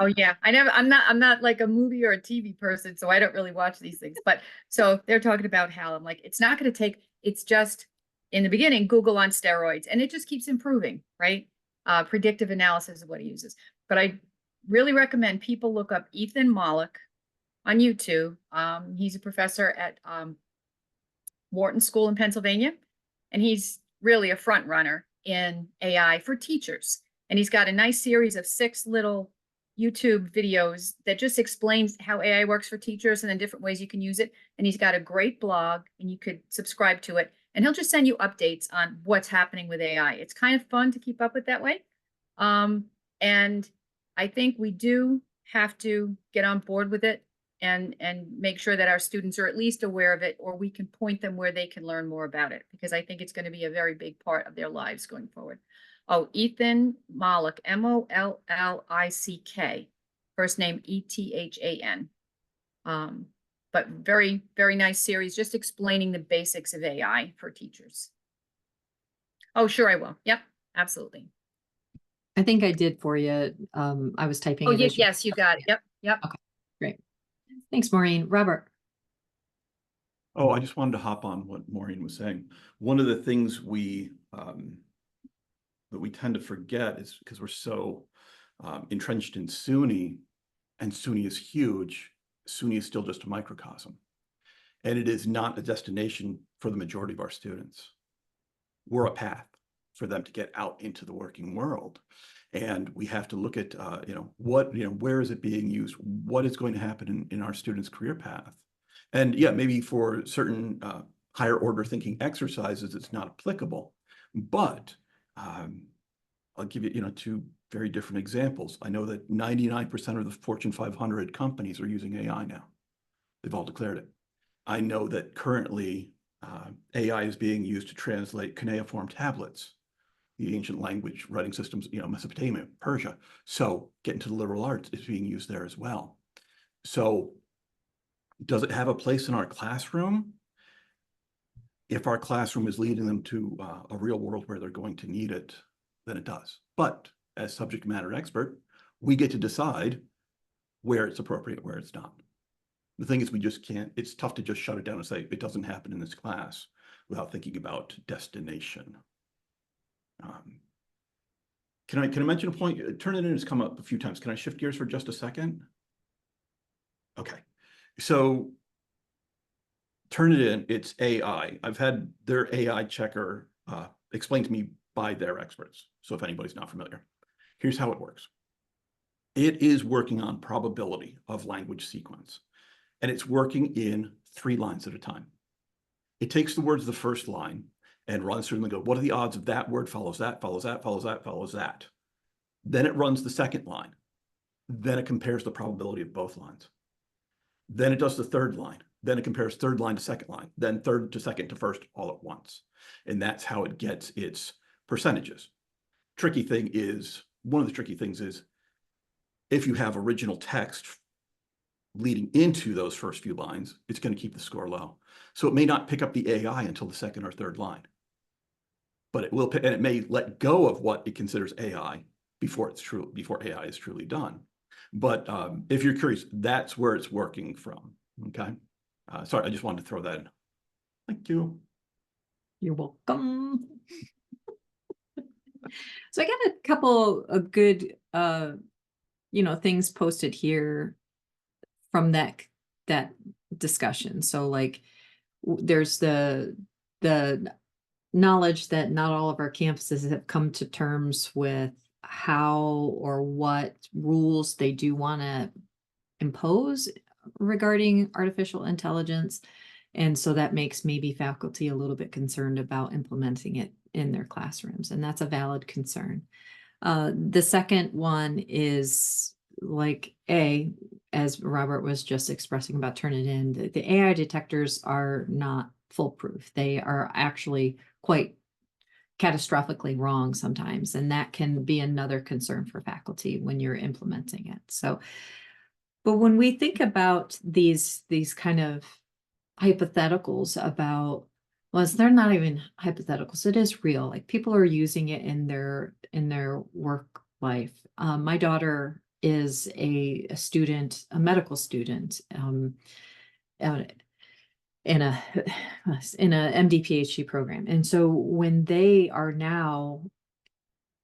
Oh yeah, I'm not like a movie or a TV person, so I don't really watch these things. But so they're talking about Hal. I'm like, it's not going to take. It's just in the beginning, Google on steroids, and it just keeps improving, right? Predictive analysis is what he uses. But I really recommend people look up Ethan Mollick on YouTube. He's a professor at Wharton School in Pennsylvania, and he's really a front runner in AI for teachers. And he's got a nice series of 6 little YouTube videos that just explains how AI works for teachers and then different ways you can use it. And he's got a great blog, and you could subscribe to it. And he'll just send you updates on what's happening with AI. It's kind of fun to keep up with that way. And I think we do have to get on board with it and make sure that our students are at least aware of it, or we can point them where they can learn more about it, because I think it's going to be a very big part of their lives going forward. Oh, Ethan Mollick, Mollick, first name Ethan. But very, very nice series, just explaining the basics of AI for teachers. Oh, sure, I will. Yep, absolutely. I think I did for you. I was typing. Oh, it yes, you got it. Yep. Okay, great. Thanks, Maureen. Robert. Oh, I just wanted to hop on what Maureen was saying. One of the things that we tend to forget is because we're so entrenched in SUNY, and SUNY is huge, SUNY is still just a microcosm. And it is not a destination for the majority of our students. We're a path for them to get out into the working world. And we have to look at, where is it being used? What is going to happen in our students' career path? And yeah, maybe for certain higher order thinking exercises, it's not applicable. But I'll give you, 2 very different examples. I know that 99% of the Fortune 500 companies are using AI now. They've all declared it. I know that currently AI is being used to translate cuneiform tablets, the ancient language writing systems, Mesopotamia, Persia. So getting to the liberal arts is being used there as well. So does it have a place in our classroom? If our classroom is leading them to a real world where they're going to need it, then it does. But as subject matter expert, we get to decide where it's appropriate, where it's not. The thing is, we just can't, it's tough to just shut it down and say, it doesn't happen in this class without thinking about destination. Can I mention a point? Turnitin has come up a few times. Can I shift gears for just a second? Okay. So Turnitin, it's AI. I've had their AI checker explained to me by their experts. So if anybody's not familiar, here's how it works. It is working on probability of language sequence, and it's working in 3 lines at a time. It takes the words of the first line and runs through them and go, what are the odds of that word follows that, follows that, follows that, follows that? Then it runs the second line. Then it compares the probability of both lines. Then it does the third line. Then it compares third line to second line, then third to second to first all at once. And that's how it gets its percentages. One of the tricky things is if you have original text leading into those first few lines, it's going to keep the score low. So it may not pick up the AI until the second or third line. But it will, and it may let go of what it considers AI before AI is truly done. But if you're curious, that's where it's working from. Okay. Sorry, I just wanted to throw that in. Thank you. You're welcome. So I got a couple of good, things posted here from that discussion. So like, there's the knowledge that not all of our campuses have come to terms with how or what rules they do want to impose regarding artificial intelligence. And so that makes maybe faculty a little bit concerned about implementing it in their classrooms. And that's a valid concern. The second one is like as Robert was just expressing about Turnitin, the AI detectors are not foolproof. They are actually quite catastrophically wrong sometimes. And that can be another concern for faculty when you're implementing it. So, but when we think about these kind of hypotheticals about, well, they're not even hypotheticals, it is real. Like people are using it in their work life. My daughter is a student, a medical student, in a MD PhD program. And so when they are now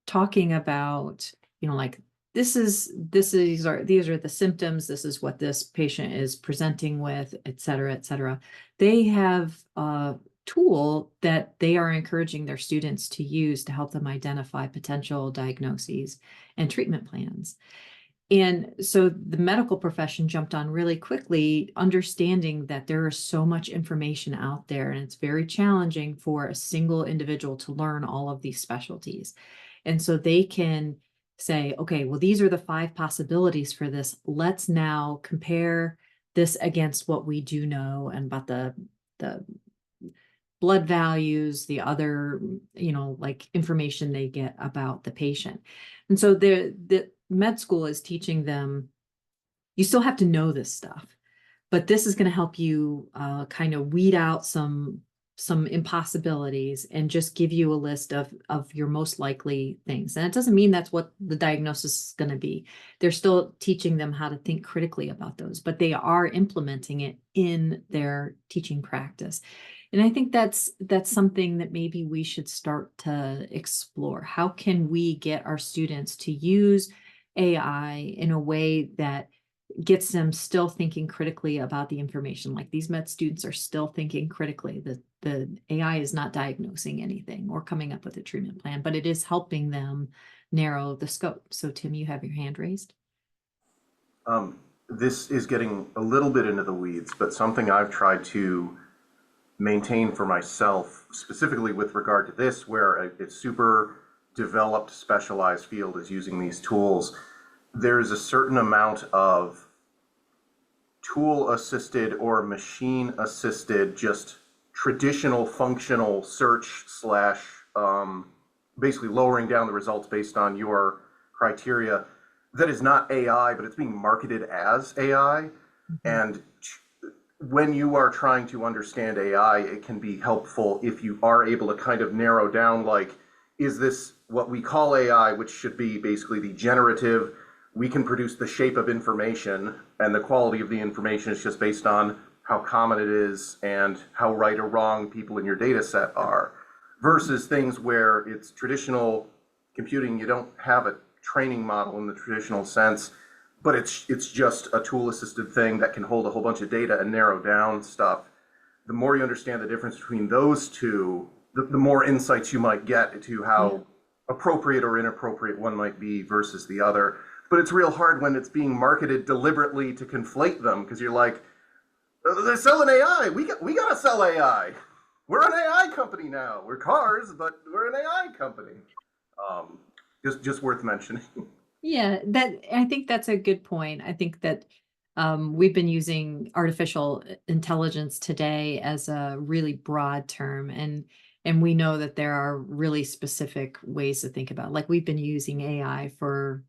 talking about, like these are the symptoms, this is what this patient is presenting with, et cetera, they have a tool that they are encouraging their students to use to help them identify potential diagnoses and treatment plans. And so the medical profession jumped on really quickly, understanding that there is so much information out there, and it's very challenging for a single individual to learn all of these specialties. And so they can say, okay, well, these are the 5 possibilities for this. Let's now compare this against what we do know and about the blood values, the other, like information they get about the patient. And so the med school is teaching them, you still have to know this stuff, but this is going to help you kind of weed out some impossibilities and just give you a list of your most likely things. And it doesn't mean that's what the diagnosis is going to be. They're still teaching them how to think critically about those, but they are implementing it in their teaching practice. And I think that's something that maybe we should start to explore. How can we get our students to use AI in a way that gets them still thinking critically about the information? Like these med students are still thinking critically. The AI is not diagnosing anything or coming up with a treatment plan, but it is helping them narrow the scope. So Tim, you have your hand raised. This is getting a little bit into the weeds, but something I've tried to maintain for myself, specifically with regard to this, where a super developed, specialized field is using these tools, there's a certain amount of tool-assisted or machine-assisted, just traditional functional search slash basically lowering down the results based on your criteria that is not AI, but it's being marketed as AI. And when you are trying to understand AI, it can be helpful if you are able to kind of narrow down, like, is this what we call AI, which should be basically the generative, we can produce the shape of information, and the quality of the information is just based on how common it is and how right or wrong people in your data set are, versus things where it's traditional computing, you don't have a training model in the traditional sense, but it's just a tool-assisted thing that can hold a whole bunch of data and narrow down stuff. The more you understand the difference between those two, the more insights you might get to how appropriate or inappropriate one might be versus the other. But it's real hard when it's being marketed deliberately to conflate them, because you're like, they're selling AI. We gotta sell AI. We're an AI company now. We're cars, but we're an AI company. Just worth mentioning. Yeah, I think that's a good point. I think that we've been using artificial intelligence today as a really broad term, and we know that there are really specific ways to think about it. Like, we've been using AI for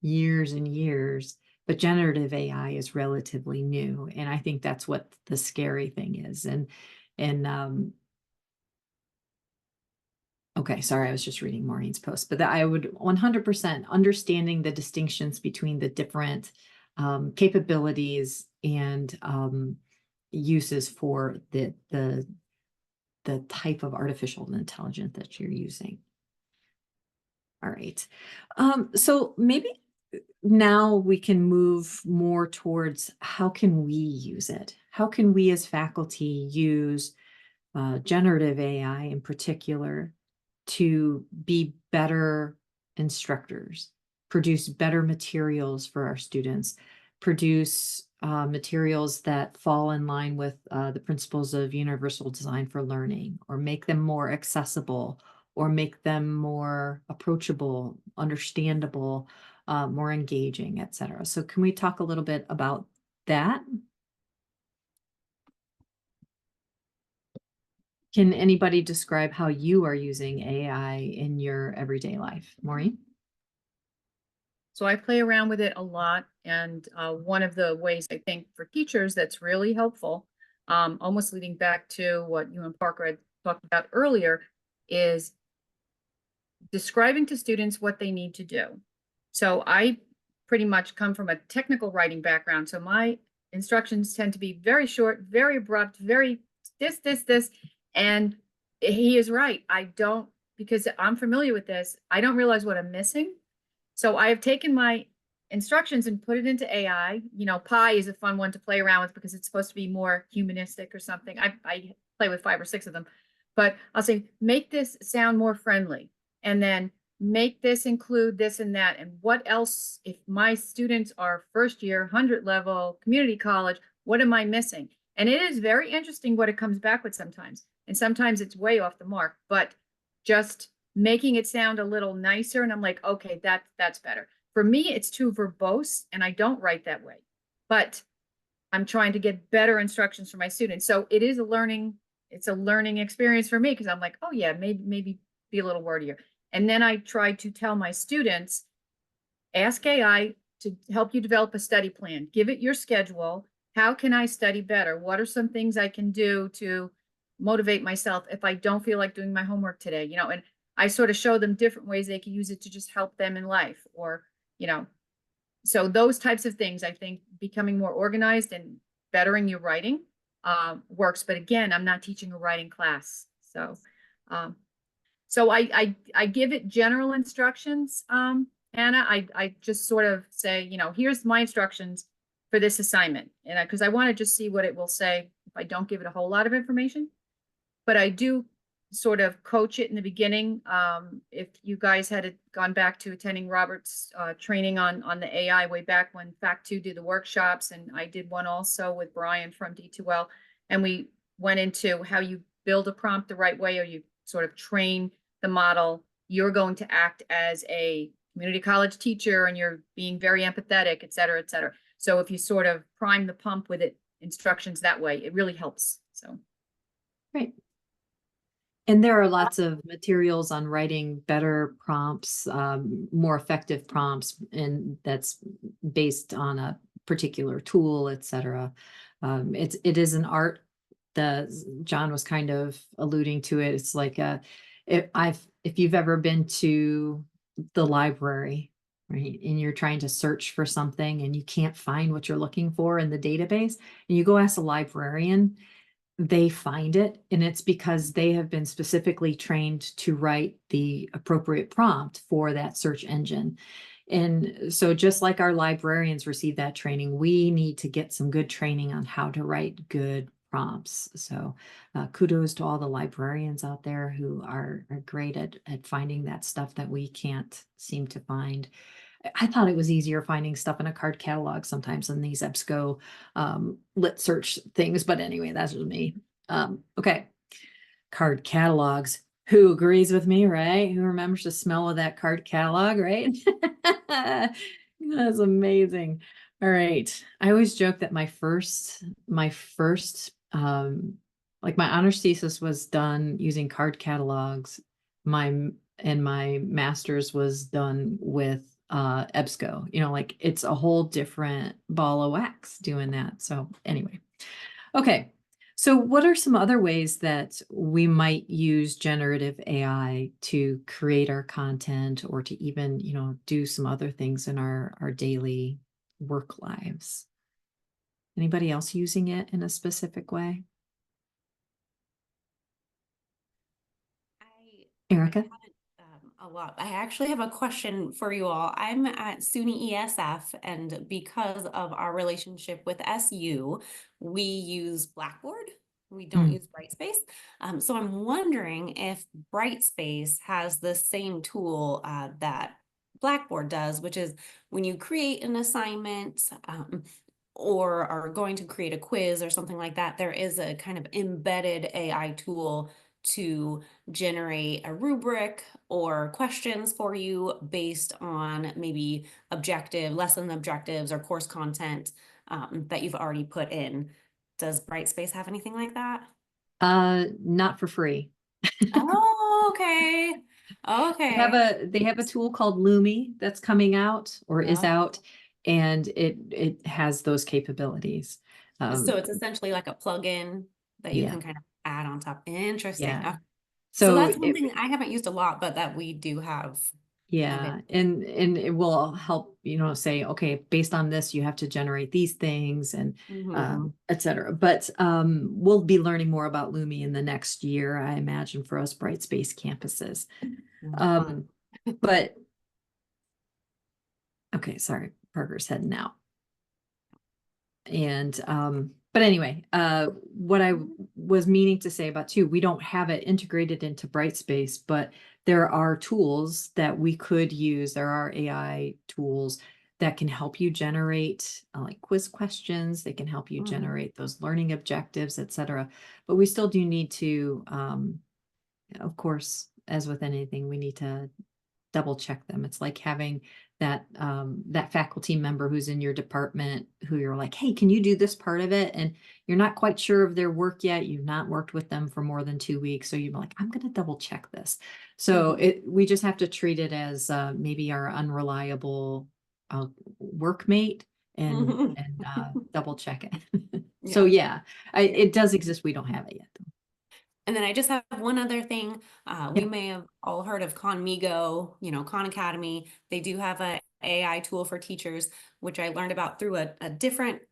years and years, but generative AI is relatively new, and I think that's what the scary thing is. And okay, sorry, I was just reading Maureen's post, but that I would 100% understanding the distinctions between the different capabilities and uses for the type of artificial intelligence that you're using. All right. So maybe now we can move more towards how can we use it? How can we as faculty use generative AI in particular to be better instructors, produce better materials for our students, produce materials that fall in line with the principles of universal design for learning, or make them more accessible, or make them more approachable, understandable, more engaging, etc. So can we talk a little bit about that? Can anybody describe how you are using AI in your everyday life? Maureen? So I play around with it a lot. And one of the ways I think for teachers that's really helpful, almost leading back to what you and Parker had talked about earlier, is describing to students what they need to do. So I pretty much come from a technical writing background. So my instructions tend to be very short, very abrupt, very this. And he is right. I don't, because I'm familiar with this, I don't realize what I'm missing. So I've taken my instructions and put it into AI. You know, Pi is a fun one to play around with because it's supposed to be more humanistic or something. I play with 5 or 6 of them, but I'll say, make this sound more friendly, and then make this include this and that. And what else, if my students are first year, 100 level, community college, what am I missing? And it is very interesting what it comes back with sometimes. And sometimes it's way off the mark, but just making it sound a little nicer. And I'm like, okay, that's better. For me, it's too verbose, and I don't write that way, but I'm trying to get better instructions for my students. So it is a learning experience for me, because I'm like, oh yeah, maybe be a little wordier. And then I try to tell my students, ask AI to help you develop a study plan, give it your schedule. How can I study better? What are some things I can do to motivate myself if I don't feel like doing my homework today? You know, and I sort of show them different ways they can use it to just help them in life, or, you know, so those types of things, I think becoming more organized and bettering your writing works. But again, I'm not teaching a writing class. So, so I give it general instructions, Anna. I just sort of say, you know, here's my instructions for this assignment. And because I want to just see what it will say if I don't give it a whole lot of information. But I do sort of coach it in the beginning. If you guys had gone back to attending Robert's training on the AI way back when Fact 2 did the workshops, and I did one also with Brian from D2L, and we went into how you build a prompt the right way, or you sort of train the model. You're going to act as a community college teacher, and you're being very empathetic, et cetera, et cetera. So if you sort of prime the pump with it, instructions that way, it really helps. So. Great. And there are lots of materials on writing better prompts, more effective prompts, and that's based on a particular tool, etc. it is an art. John was kind of alluding to it. It's like if you've ever been to the library, right, and you're trying to search for something and you can't find what you're looking for in the database, and you go ask a librarian, they find it, and it's because they have been specifically trained to write the appropriate prompt for that search engine. And so just like our librarians receive that training, we need to get some good training on how to write good prompts. So kudos to all the librarians out there who are great at finding that stuff that we can't seem to find. I thought it was easier finding stuff in a card catalog sometimes than these EBSCO lit search things. But anyway, that's just me. Okay. Card catalogs. Who agrees with me, right? Who remembers the smell of that card catalog, right? That's amazing. All right. I always joke that my first like my honors thesis was done using card catalogs. My master's was done with EBSCO. You know, like it's a whole different ball of wax doing that. So anyway. Okay. So what are some other ways that we might use generative AI to create our content or to even, you know, do some other things in our daily work lives? Anybody else using it in a specific way? Erica? haven't, a lot. I actually have a question for you all. I'm at SUNY ESF, and because of our relationship with SU, we use Blackboard. We don't use Brightspace. So I'm wondering if Brightspace has the same tool that Blackboard does, which is when you create an assignment or are going to create a quiz or something like that, there is a kind of embedded AI tool to generate a rubric or questions for you based on maybe lesson objectives or course content that you've already put in. Does Brightspace have anything like that? Not for free. Oh, okay. They have a tool called Lumi that's coming out or is out, and it has those capabilities. So it's essentially like a plugin that you Yeah. can kind of add on top. Interesting. Yeah. Okay. So So that's something I haven't used a lot, but that we do have. yeah, and it will help, you know, say, okay, based on this, you have to generate these things and et cetera. But we'll be learning more about Lumi in the next year, I imagine, for us Brightspace campuses. But okay, sorry, Parker's heading out. And but anyway, what I was meaning to say about too, we don't have it integrated into Brightspace, but there are tools that we could use. There are AI tools that can help you generate like quiz questions. They can help you generate those learning objectives, etc. But we still do need to, of course, as with anything, we need to double check them. It's like having that faculty member who's in your department who you're like, hey, can you do this part of it? And you're not quite sure of their work yet. You've not worked with them for more than 2 weeks. So you're like, I'm going to double check this. So we just have to treat it as maybe our unreliable workmate and double check it. So yeah, it does exist. We don't have it yet. And then I just have one other thing. We may have all heard of Conmigo, Khan Academy. They do have a AI tool for teachers, which I learned about through a different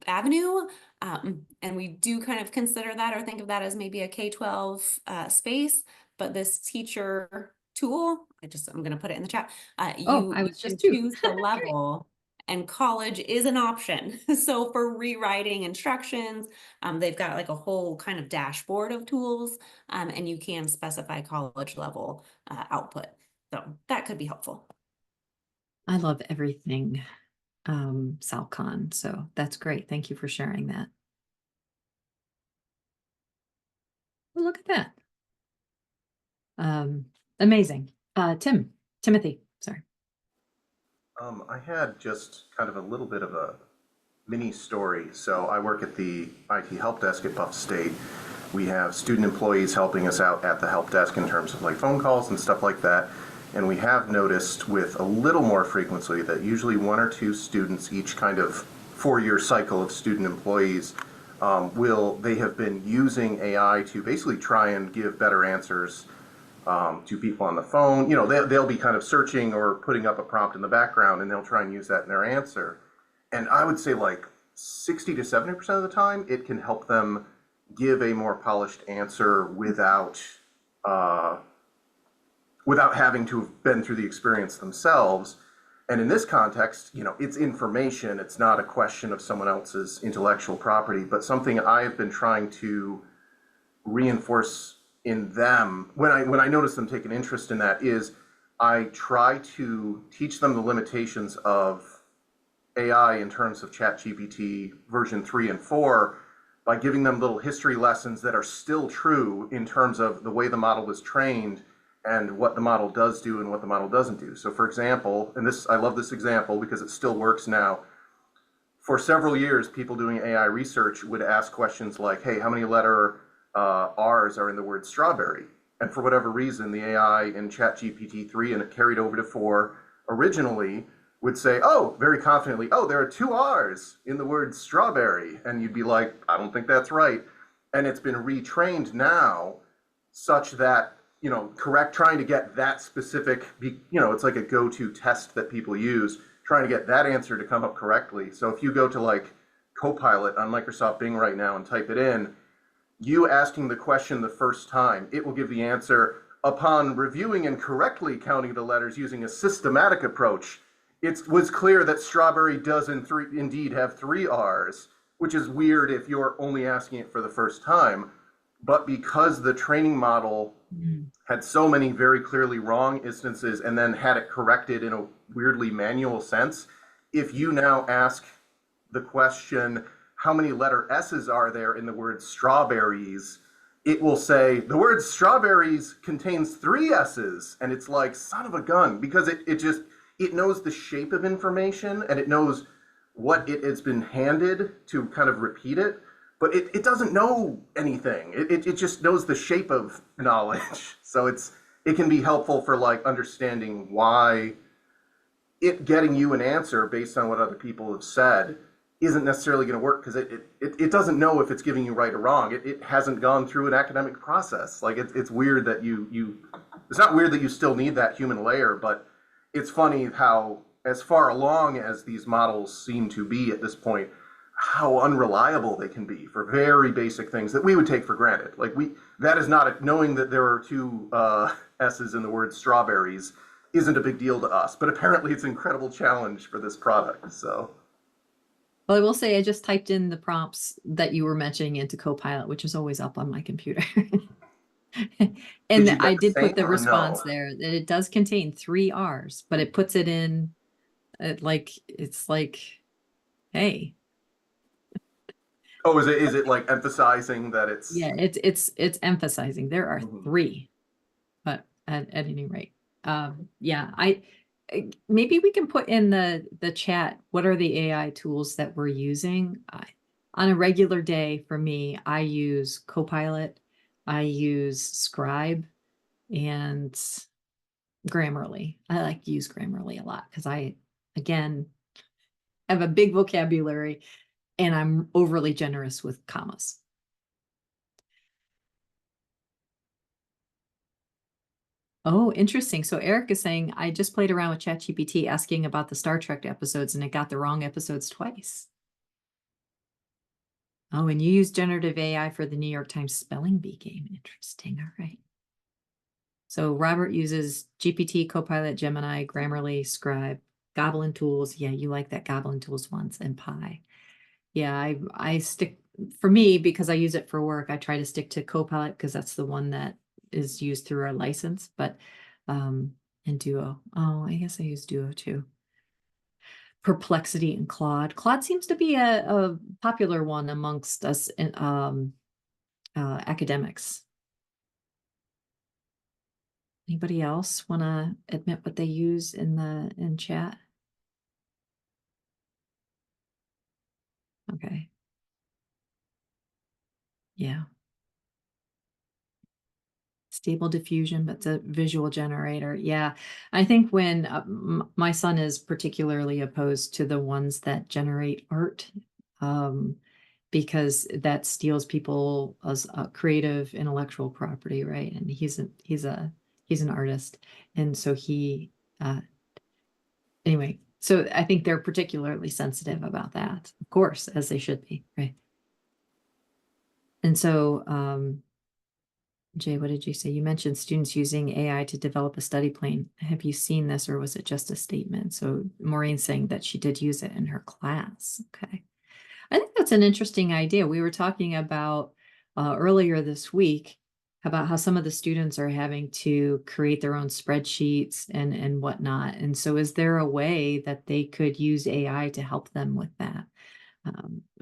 avenue. And we do kind of consider that or think of that as maybe a K-12 space. But this teacher tool, I'm going to put it in the chat. I was can just too. choose the level. And college is an option. So for rewriting instructions, they've got like a whole kind of dashboard of tools, and you can specify college level output. So that could be helpful. I love everything SalCon, so that's great. Thank you for sharing that. Well, look at that. Amazing. Timothy, sorry. I had just kind of a little bit of a mini story. So I work at the IT help desk at Buff State. We have student employees helping us out at the help desk in terms of like phone calls and stuff like that. And we have noticed with a little more frequency that usually 1 or 2 students each kind of 4-year cycle of student employees, they have been using AI to basically try and give better answers to people on the phone. You know, they'll be kind of searching or putting up a prompt in the background, and they'll try and use that in their answer. And I would say like 60 to 70% of the time, it can help them give a more polished answer without having to have been through the experience themselves. And in this context, you know, it's information. It's not a question of someone else's intellectual property, but something I've been trying to reinforce in them when I notice them take an interest in that is I try to teach them the limitations of AI in terms of ChatGPT version 3 and 4 by giving them little history lessons that are still true in terms of the way the model was trained and what the model does do and what the model doesn't do. So for example, and I love this example because it still works now. For several years, people doing AI research would ask questions like, hey, how many letter R's are in the word strawberry? And for whatever reason, the AI in ChatGPT 3, and it carried over to 4 originally, would say, oh, very confidently, oh, there are 2 R's in the word strawberry. And you'd be like, I don't think that's right. And it's been retrained now such that, you know, trying to get that specific, you know, it's like a go-to test that people use, trying to get that answer to come up correctly. So if you go to like Copilot on Microsoft Bing right now and type it in, you asking the question the first time, it will give the answer upon reviewing and correctly counting the letters using a systematic approach. It was clear that strawberry does indeed have 3 R's, which is weird if you're only asking it for the first time. But because the training model had so many very clearly wrong instances and then had it corrected in a weirdly manual sense, if you now ask the question, how many letter S's are there in the word strawberries, it will say the word strawberries contains 3 S's. And it's like, son of a gun, because it knows the shape of information and it knows what it has been handed to kind of repeat it, but it doesn't know anything. It just knows the shape of knowledge. So it can be helpful for like understanding why it getting you an answer based on what other people have said isn't necessarily going to work, because it doesn't know if it's giving you right or wrong. It hasn't gone through an academic process. Like it's weird that it's not weird that you still need that human layer, but it's funny how, as far along as these models seem to be at this point, how unreliable they can be for very basic things that we would take for granted. Like that is not knowing that there are 2 S's in the word strawberries isn't a big deal to us, but apparently it's an incredible challenge for this product. So. Well, I will say I just typed in the prompts that you were mentioning into Copilot, which is always up on my computer. And I did put the response there that it does contain 3 R's, but it puts it in it's like, hey. Oh, is it like emphasizing that it's? Yeah, it's emphasizing there are 3, but at any rate, yeah, maybe we can put in the chat, what are the AI tools that we're using? On a regular day for me, I use Copilot, I use Scribe, and Grammarly. I like to use Grammarly a lot because I, again, have a big vocabulary and I'm overly generous with commas. Oh, interesting. So Eric is saying, I just played around with ChatGPT asking about the Star Trek episodes and it got the wrong episodes twice. Oh, and you use generative AI for the New York Times spelling bee game. Interesting. All right. So Robert uses GPT, Copilot, Gemini, Grammarly, Scribe, Goblin Tools. Yeah, you like that Goblin Tools once, and Pi. Yeah, I stick, for me, because I use it for work, I try to stick to Copilot because that's the one that is used through our license, but and Duo. Oh, I guess I use Duo too. Perplexity and Claude. Claude seems to be a popular one amongst us in, academics. Anybody else want to admit what they use in chat? Okay. Yeah. Stable diffusion, but it's a visual generator. Yeah, I think when my son is particularly opposed to the ones that generate art, because that steals people's creative intellectual property, right? And he's an artist, and so anyway. So I think they're particularly sensitive about that, of course, as they should be, right? And so, Jay, what did you say? You mentioned students using AI to develop a study plan. Have you seen this, or was it just a statement? So Maureen's saying that she did use it in her class. Okay. I think that's an interesting idea. We were talking about earlier this week about how some of the students are having to create their own spreadsheets and whatnot. And so is there a way that they could use AI to help them with that?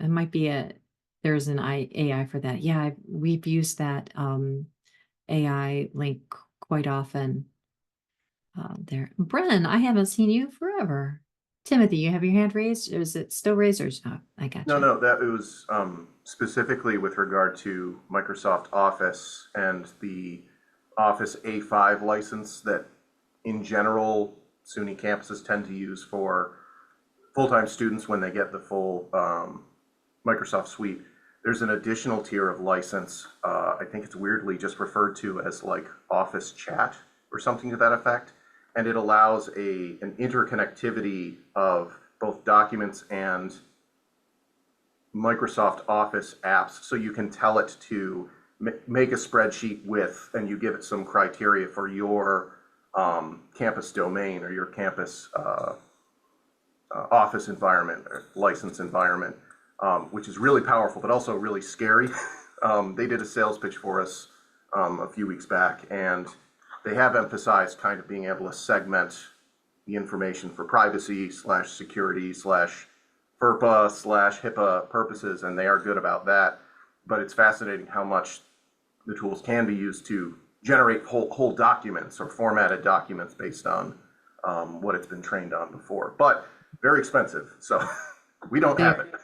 It might be there's an AI for that. Yeah, we've used that AI link quite often there. Bren, I haven't seen you forever. Timothy, you have your hand raised? Is it still raised or is not? I got you. No, that it was specifically with regard to Microsoft Office and the Office A5 license that in general SUNY campuses tend to use for full-time students when they get the full Microsoft suite. There's an additional tier of license. I think it's weirdly just referred to as like Office Chat or something to that effect. And it allows an interconnectivity of both documents and Microsoft Office apps. So you can tell it to make a spreadsheet with, and you give it some criteria for your campus domain or your campus office environment or license environment, which is really powerful, but also really scary. They did a sales pitch for us a few weeks back, and they have emphasized kind of being able to segment the information for privacy / security / FERPA / HIPAA purposes, and they are good about that. But it's fascinating how much the tools can be used to generate whole documents or formatted documents based on what it's been trained on before. But very expensive, so we don't have it.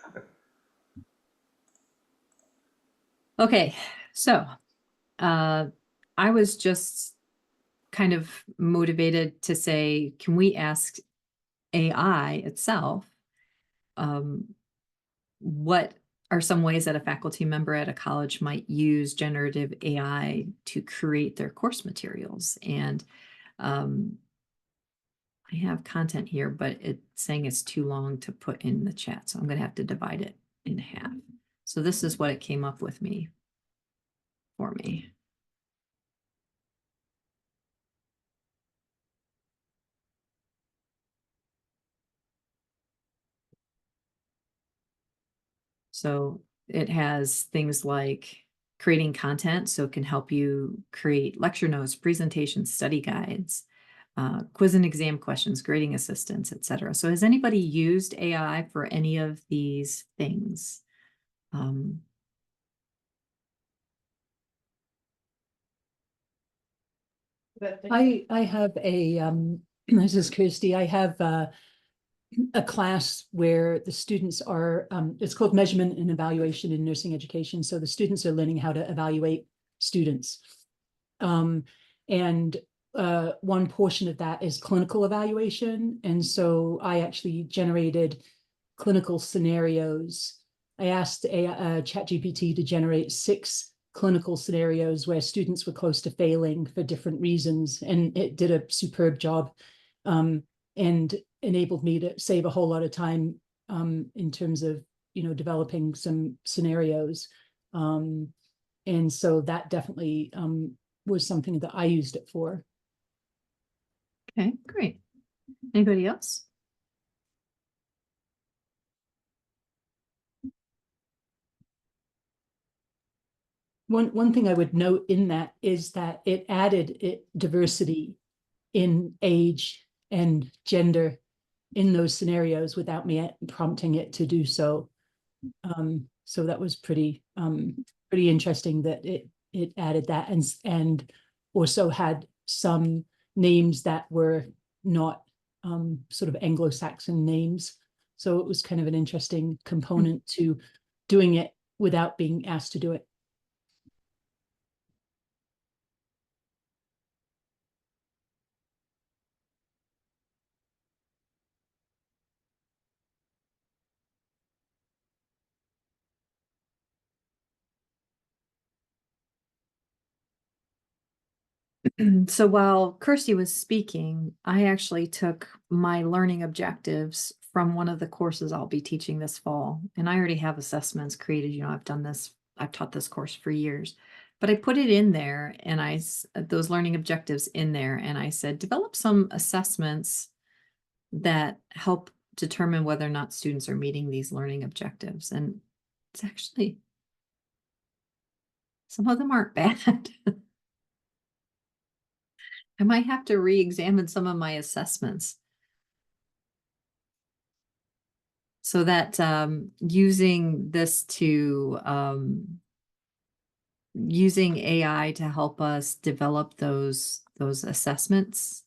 Okay, so I was just kind of motivated to say, can we ask AI itself, what are some ways that a faculty member at a college might use generative AI to create their course materials? And I have content here, but it's saying it's too long to put in the chat, so I'm going to have to divide it in half. So this is what it came up with for me. So it has things like creating content, so it can help you create lecture notes, presentations, study guides, quiz and exam questions, grading assistance, etc. So has anybody used AI for any of these things? I have this is Kirsty. I have a class where the students are, it's called Measurement and Evaluation in Nursing Education. So the students are learning how to evaluate students. And one portion of that is clinical evaluation. And so I actually generated clinical scenarios. I asked ChatGPT to generate 6 clinical scenarios where students were close to failing for different reasons. And it did a superb job. And enabled me to save a whole lot of time in terms of, developing some scenarios. And so that definitely was something that I used it for. Okay, great. Anybody else? One thing I would note in that is that it added diversity in age and gender in those scenarios without me prompting it to do so. So that was pretty interesting that it added that and also had some names that were not sort of Anglo-Saxon names. So it was kind of an interesting component to doing it without being asked to do it. So while Kirsty was speaking, I actually took my learning objectives from one of the courses I'll be teaching this fall. And I already have assessments created. I've taught this course for years, but I put it in there and those learning objectives in there. And I said, develop some assessments that help determine whether or not students are meeting these learning objectives. And it's actually, some of them aren't bad. I might have to re-examine some of my assessments. So that using AI to help us develop those assessments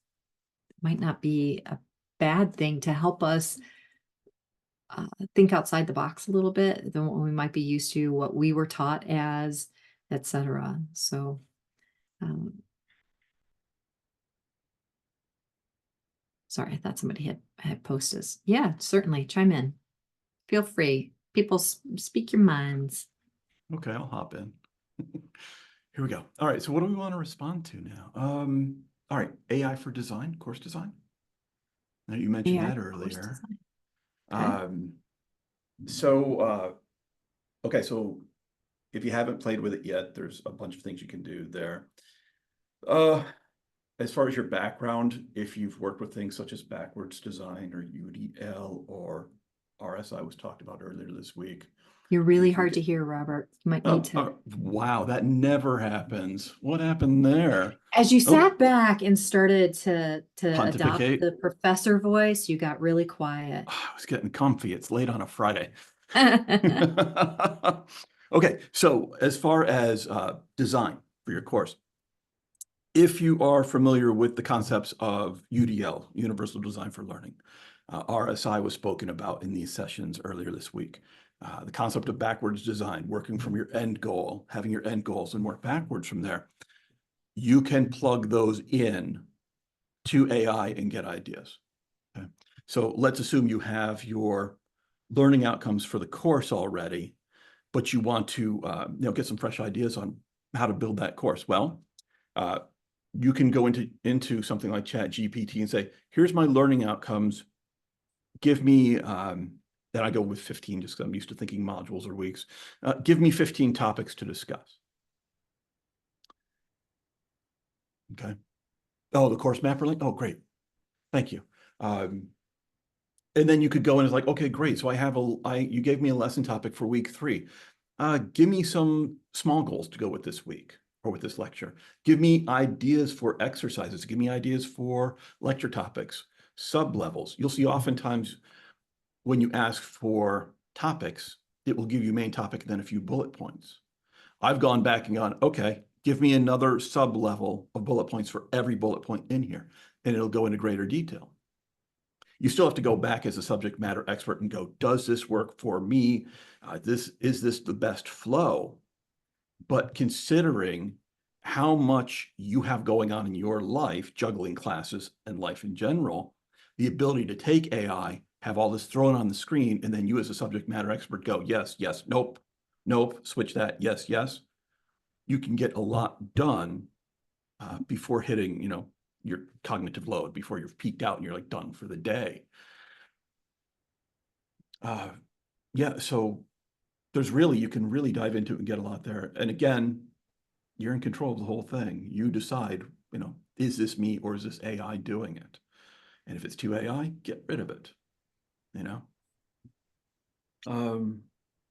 might not be a bad thing to help us think outside the box a little bit than what we might be used to, what we were taught as, etc. So sorry, I thought somebody had posted. Yeah, certainly chime in. Feel free. People speak your minds. Okay, I'll hop in. Here we go. All right, so what do we want to respond to now? All right, AI for design, course design. Now you mentioned AI that for course earlier. design. Okay, so if you haven't played with it yet, there's a bunch of things you can do there. As far as your background, if you've worked with things such as backwards design or UDL or RSI was talked about earlier this week. You're really hard to hear, Robert. You might need to. Wow, that never happens. What happened there? As you sat back and started to adopt Pontificate. the professor voice, you got really quiet. I was getting comfy. It's late on a Friday. Okay, so as far as design for your course, if you are familiar with the concepts of UDL, Universal Design for Learning, RSI was spoken about in these sessions earlier this week. The concept of backwards design, working from your end goal, having your end goals and work backwards from there. You can plug those in to AI and get ideas. Okay? So let's assume you have your learning outcomes for the course already, but you want to get some fresh ideas on how to build that course. Well, you can go into something like ChatGPT and say, here's my learning outcomes. Give me, and I go with 15 just because I'm used to thinking modules or weeks. Give me 15 topics to discuss. Okay. Oh, the course mapper link? Oh, great. Thank you. And then you could go and it's like, okay, great. So you gave me a lesson topic for week 3. Give me some small goals to go with this week or with this lecture. Give me ideas for exercises. Give me ideas for lecture topics, sub-levels. You'll see oftentimes when you ask for topics, it will give you main topic and then a few bullet points. I've gone back and gone, okay, give me another sub-level of bullet points for every bullet point in here, and it'll go into greater detail. You still have to go back as a subject matter expert and go, does this work for me? Is this the best flow? But considering how much you have going on in your life, juggling classes and life in general, the ability to take AI, have all this thrown on the screen, and then you as a subject matter expert go, yes, yes, nope, nope, switch that, yes, yes. You can get a lot done before hitting, your cognitive load, before you're peaked out and you're like done for the day. So you can really dive into it and get a lot there. And again, you're in control of the whole thing. You decide, is this me or is this AI doing it? And if it's too AI, get rid of it,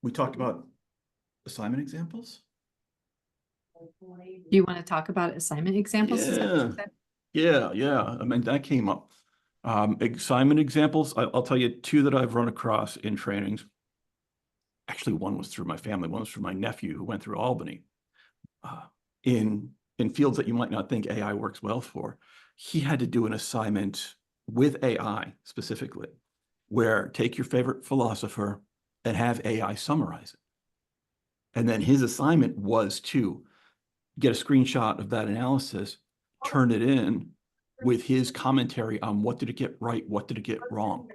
We talked about assignment examples. Do you want to talk about assignment examples? Yeah. I mean, that came up. Assignment examples, I'll tell you 2 that I've run across in trainings. Actually, one was through my family, one was through my nephew who went through Albany. In fields that you might not think AI works well for, he had to do an assignment with AI specifically, where take your favorite philosopher and have AI summarize it. And then his assignment was to get a screenshot of that analysis, turn it in with his commentary on what did it get right, what did it get wrong,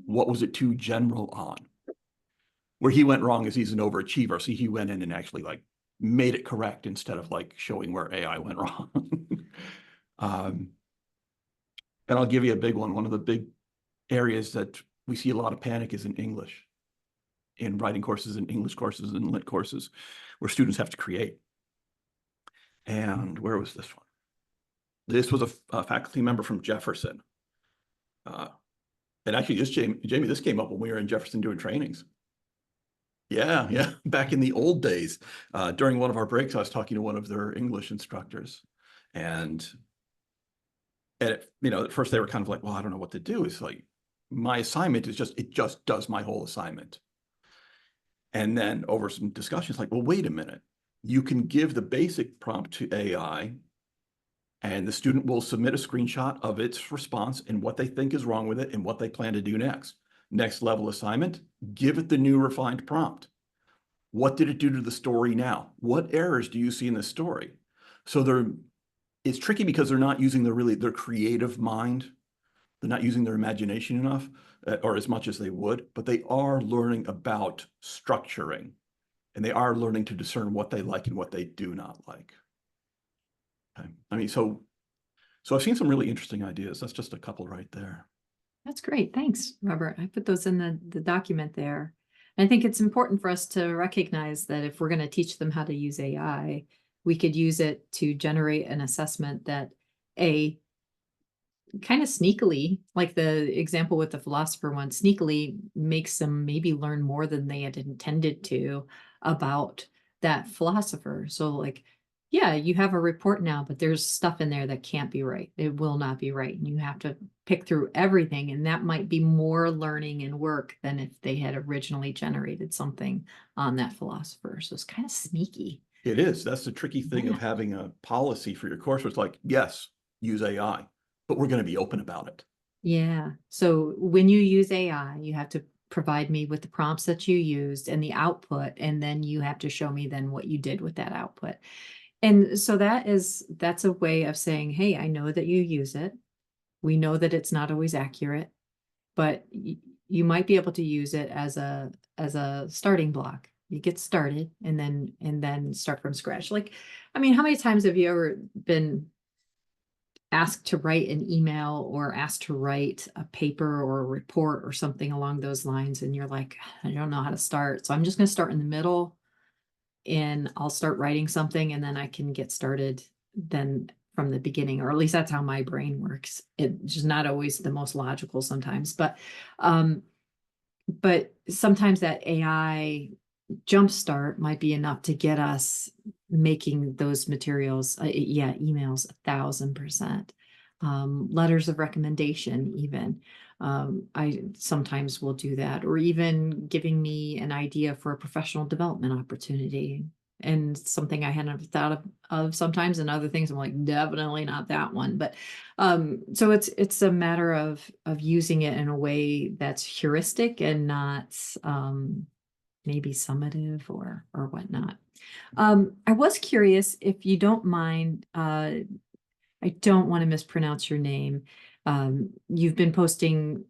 what was it too general on. Where he went wrong is he's an overachiever, so he went in and actually made it correct instead of like showing where AI went wrong. And I'll give you a big one. One of the big areas that we see a lot of panic is in English, in writing courses, in English courses, and lit courses, where students have to create. And where was this one? This was a faculty member from Jefferson. And actually, Jamie, this came up when we were in Jefferson doing trainings. Yeah, back in the old days. During one of our breaks, I was talking to one of their English instructors, and at first they were kind of like, well, I don't know what to do. It's like, my assignment is it just does my whole assignment. And then over some discussions, like, well, wait a minute. You can give the basic prompt to AI, and the student will submit a screenshot of its response and what they think is wrong with it and what they plan to do next. Next level assignment, give it the new refined prompt. What did it do to the story now? What errors do you see in the story? So it's tricky because they're not using their creative mind. They're not using their imagination enough, or as much as they would, but they are learning about structuring, and they are learning to discern what they like and what they do not like. Okay. I mean, so I've seen some really interesting ideas. That's just a couple right there. That's great. Thanks, Robert. I put those in the document there. I think it's important for us to recognize that if we're going to teach them how to use AI, we could use it to generate an assessment that kind of sneakily, like the example with the philosopher one, sneakily makes them maybe learn more than they had intended to about that philosopher. So like, yeah, you have a report now, but there's stuff in there that can't be right. It will not be right. And you have to pick through everything. And that might be more learning and work than if they had originally generated something on that philosopher. So it's kind of sneaky. It is. That's the tricky thing of having a policy for your course. Where it's like, yes, use AI, but we're going to be open about it. Yeah. So when you use AI, you have to provide me with the prompts that you used and the output, and then you have to show me then what you did with that output. And so that's a way of saying, hey, I know that you use it. We know that it's not always accurate, but you might be able to use it as a starting block. You get started and then start from scratch. Like, I mean, how many times have you ever been asked to write an email or asked to write a paper or a report or something along those lines, and you're like, I don't know how to start, so I'm just going to start in the middle and I'll start writing something, and then I can get started then from the beginning, or at least that's how my brain works. It's just not always the most logical sometimes, but sometimes that AI jumpstart might be enough to get us making those materials, emails 1,000%, letters of recommendation even. I sometimes will do that, or even giving me an idea for a professional development opportunity, and something I hadn't thought of sometimes, and other things I'm like, definitely not that one. But so it's a matter of using it in a way that's heuristic and not maybe summative or whatnot. I was curious, if you don't mind, I don't want to mispronounce your name. You've been posting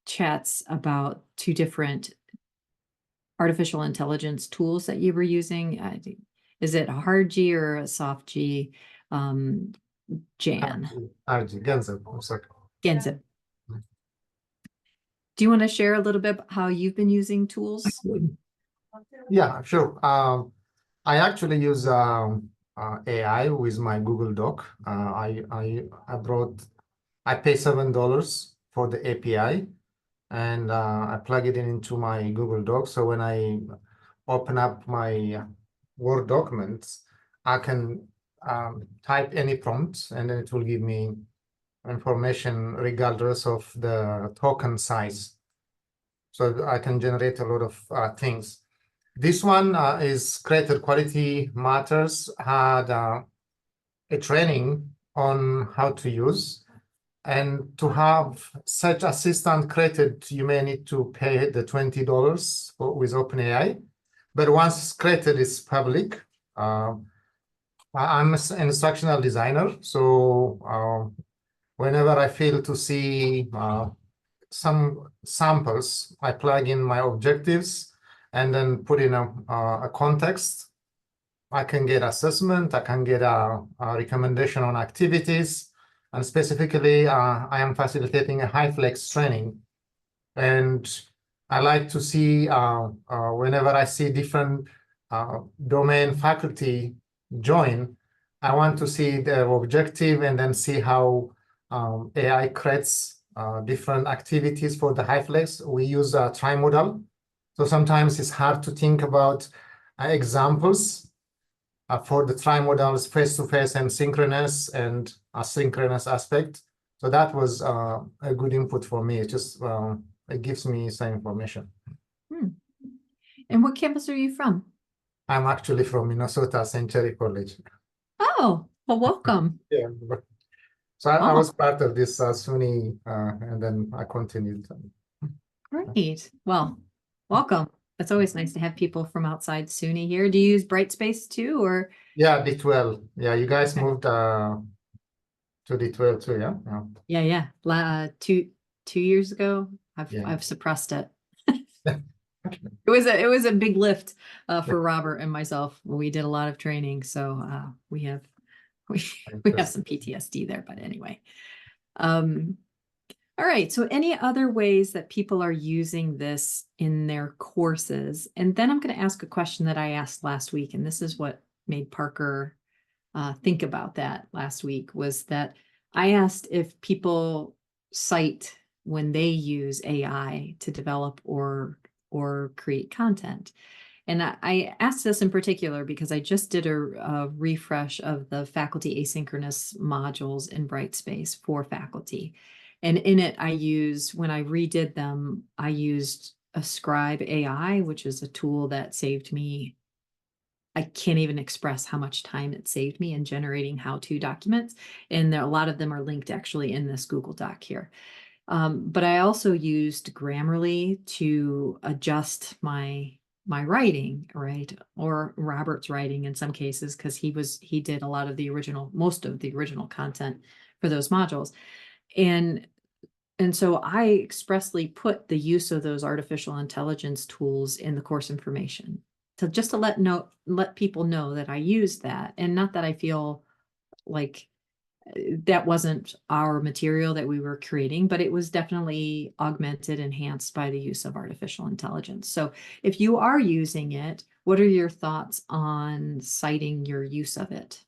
chats about 2 different artificial intelligence tools that you were using. Is it a hard G or a soft G? Jan. Genza. Do you want to share a little bit about how you've been using tools? Yeah, sure. I actually use AI with my Google Doc. I pay $7 for the API, and I plug it into my Google Doc. So when I open up my Word documents, I can type any prompt, and then it will give me information regardless of the token size. So I can generate a lot of things. This one is Created Quality Matters, had a training on how to use. And to have such assistant created, you may need to pay the $20 with OpenAI. But once it's created, it's public. I'm an instructional designer, so whenever I feel to see some samples, I plug in my objectives and then put in a context I can get assessment, I can get a recommendation on activities, and specifically, I am facilitating a high flex training. And I like to see whenever I see different domain faculty join, I want to see their objective and then see how AI creates different activities for the high flex. We use a tri-modal. So sometimes it's hard to think about examples for the tri-modals, face-to-face and synchronous and asynchronous aspect. So that was a good input for me. It just it gives me some information. And what campus are you from? I'm actually from Minnesota, St. Cherry College. Oh, well, welcome. Yeah. So I was part of this SUNY, and then I continued. Great. Well, welcome. It's always nice to have people from outside SUNY here. Do you use Brightspace too, or? Yeah, D12. Yeah, you guys moved to D12 too, yeah? Yeah. 2 years ago, Yeah. I've suppressed it. It was a big lift for Robert and myself. We did a lot of training, so we have some PTSD there. But anyway, all right. So any other ways that people are using this in their courses? And then I'm going to ask a question that I asked last week, and this is what made Parker think about that last week, was that I asked if people cite when they use AI to develop or create content. And I asked this in particular because I just did a refresh of the faculty asynchronous modules in Brightspace for faculty. And in it, when I redid them, I used a Scribe AI, which is a tool that saved me. I can't even express how much time it saved me in generating how-to documents. And a lot of them are linked actually in this Google Doc here. But I also used Grammarly to adjust my writing, right? Or Robert's writing in some cases, because he did a lot of most of the original content for those modules. And so I expressly put the use of those artificial intelligence tools in the course information to let people know that I used that, and not that I feel like that wasn't our material that we were creating, but it was definitely augmented, enhanced by the use of artificial intelligence. So if you are using it, what are your thoughts on citing your use of it?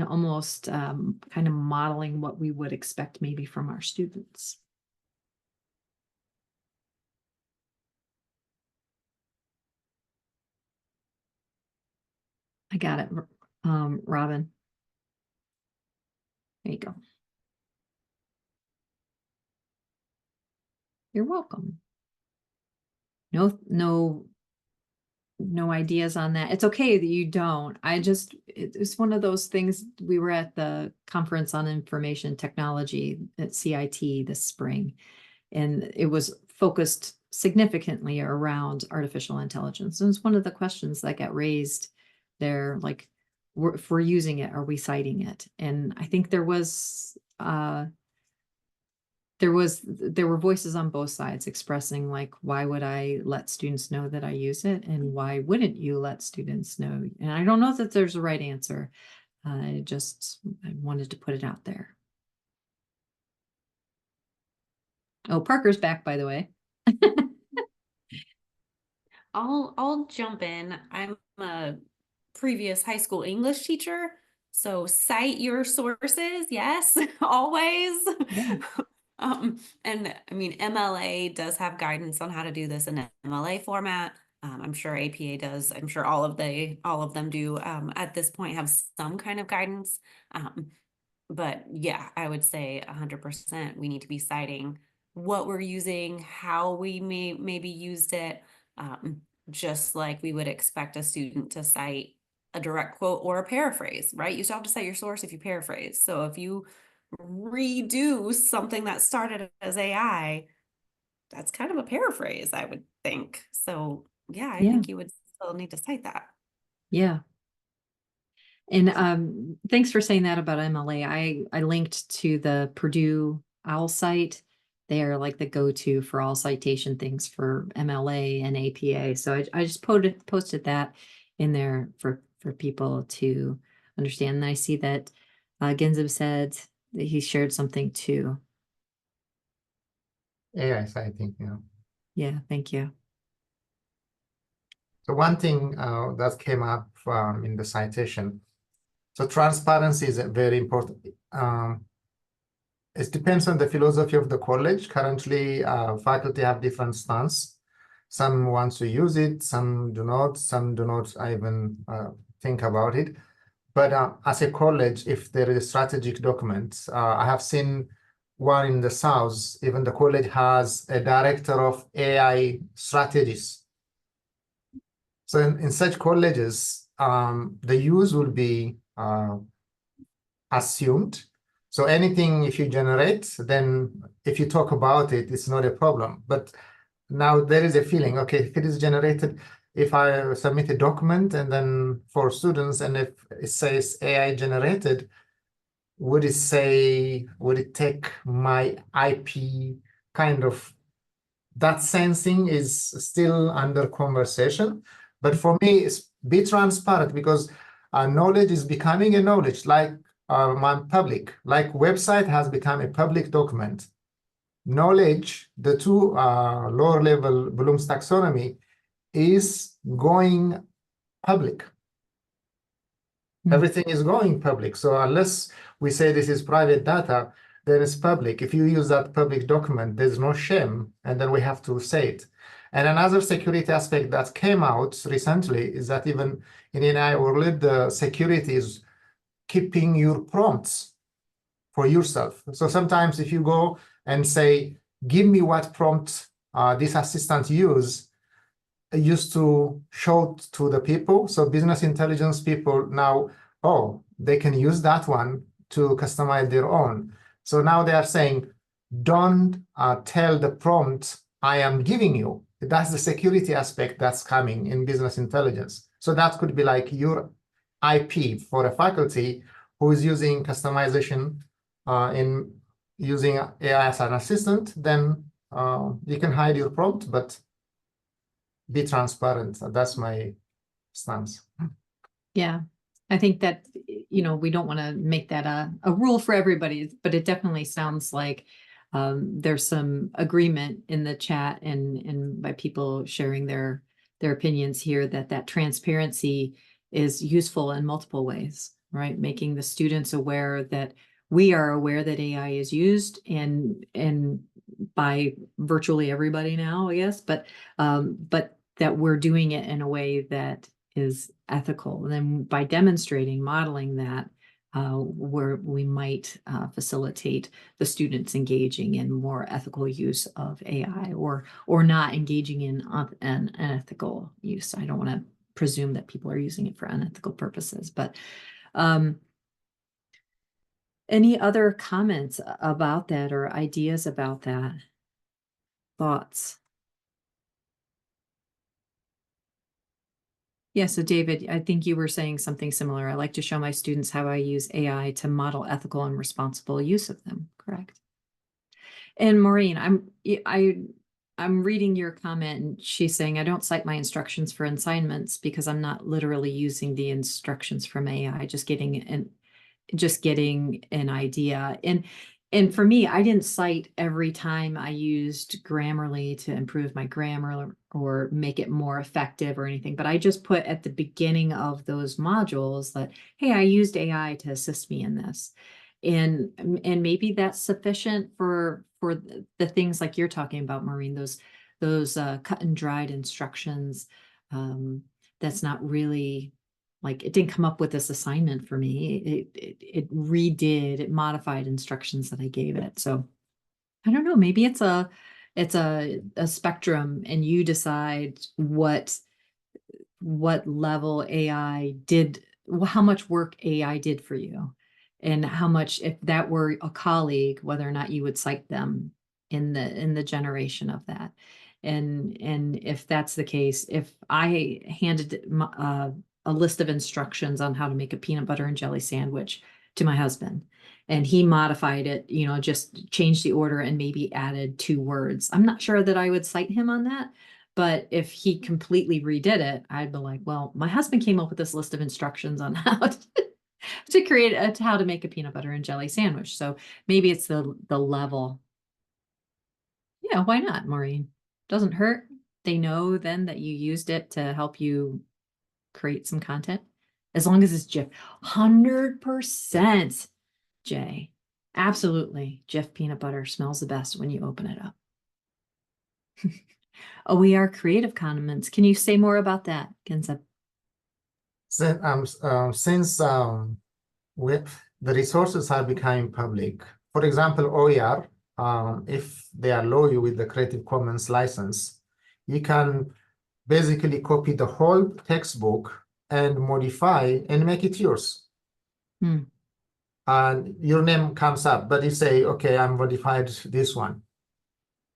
Almost kind of modeling what we would expect maybe from our students. I got it, Robin. There you go. You're welcome. No ideas on that. It's okay that you don't. It's one of those things. We were at the conference on information technology at CIT this spring, and it was focused significantly around artificial intelligence. And it's one of the questions that got raised there, like, if we're using it, are we citing it? And I think there were voices on both sides expressing, like, why would I let students know that I use it, and why wouldn't you let students know? And I don't know that there's a right answer. I wanted to put it out there. Oh, Parker's back, by the way. I'll jump in. I'm a previous high school English teacher, so cite your sources, yes, always. Yeah. And I mean, MLA does have guidance on how to do this in MLA format. I'm sure APA does. I'm sure all of them do. At this point, have some kind of guidance. But yeah, I would say 100%. We need to be citing what we're using, how we maybe used it. Just like we would expect a student to cite a direct quote or a paraphrase, right? You still have to cite your source if you paraphrase. So if you redo something that started as AI, that's kind of a paraphrase, I would think. So yeah, I think you would still need to cite that. Yeah. And thanks for saying that about MLA. I linked to the Purdue OWL site they are like the go-to for all citation things for MLA and APA. So I just posted that in there for people to understand. And I see that Ginzib said that he shared something too. Yes, I think, yeah. Yeah, thank you. So one thing that came up in the citation, so transparency is very important. It depends on the philosophy of the college. Currently, faculty have different stance. Some want to use it, some do not even think about it. But as a college, if there is a strategic document, I have seen one in the South, even the college has a director of AI strategies. So in such colleges, the use will be assumed. So anything, if you generate, then if you talk about it, it's not a problem. But now there is a feeling, okay, if it is generated, if I submit a document and then for students, and if it says AI generated, would it take my IP kind of, that sensing is still under conversation. But for me, it's be transparent, because knowledge is becoming a knowledge, like public, like website has become a public document. Knowledge, the two lower level Bloom's taxonomy, is going public. Everything is going public. So unless we say this is private data, then it's public. If you use that public document, there's no shame, and then we have to say it. And another security aspect that came out recently is that even in AI world, the security is keeping your prompts for yourself. So sometimes if you go and say, give me what prompt this assistant used to show to the people. So business intelligence people now, oh, they can use that one to customize their own. So now they are saying, don't tell the prompt I am giving you. That's the security aspect that's coming in business intelligence. So that could be like your IP for a faculty who is using customization in using AI as an assistant. Then you can hide your prompt, but be transparent. That's my stance. Yeah, I think that, we don't want to make that a rule for everybody, but it definitely sounds like there's some agreement in the chat and by people sharing their opinions here that transparency is useful in multiple ways, right? Making the students aware that we are aware that AI is used and by virtually everybody now, I guess, but that we're doing it in a way that is ethical. And then by demonstrating, modeling that, where we might facilitate the students engaging in more ethical use of AI or not engaging in an unethical use. I don't want to presume that people are using it for unethical purposes, but any other comments about that or ideas about that? Thoughts? Yeah, so David, I think you were saying something similar. I like to show my students how I use AI to model ethical and responsible use of them, correct? And Maureen, I'm reading your comment, and she's saying, I don't cite my instructions for assignments because I'm not literally using the instructions from AI, just getting an idea. And for me, I didn't cite every time I used Grammarly to improve my grammar or make it more effective or anything, but I just put at the beginning of those modules that, hey, I used AI to assist me in this. And maybe that's sufficient for the things like you're talking about, Maureen, those cut and dried instructions. That's not really, like, it didn't come up with this assignment for me. It modified instructions that I gave it. So I don't know, maybe it's a spectrum, and you decide what level AI did, how much work AI did for you, and how much, if that were a colleague, whether or not you would cite them in the generation of that. And if that's the case, if I handed a list of instructions on how to make a peanut butter and jelly sandwich to my husband. And he modified it, you know, just changed the order and maybe added 2 words. I'm not sure that I would cite him on that, but if he completely redid it, I'd be like, well, my husband came up with this list of instructions on how to create how to make a peanut butter and jelly sandwich. So maybe it's the level. Yeah, why not, Maureen? Doesn't hurt. They know then that you used it to help you create some content. As long as it's Jif. 100%, Jay. Absolutely. Jif peanut butter smells the best when you open it up. OER Creative Commons. Can you say more about that, Kenza? Since the resources are becoming public, for example, OER, if they allow you with the Creative Commons license, you can basically copy the whole textbook and modify and make it yours. And your name comes up, but you say, okay, I modified this one.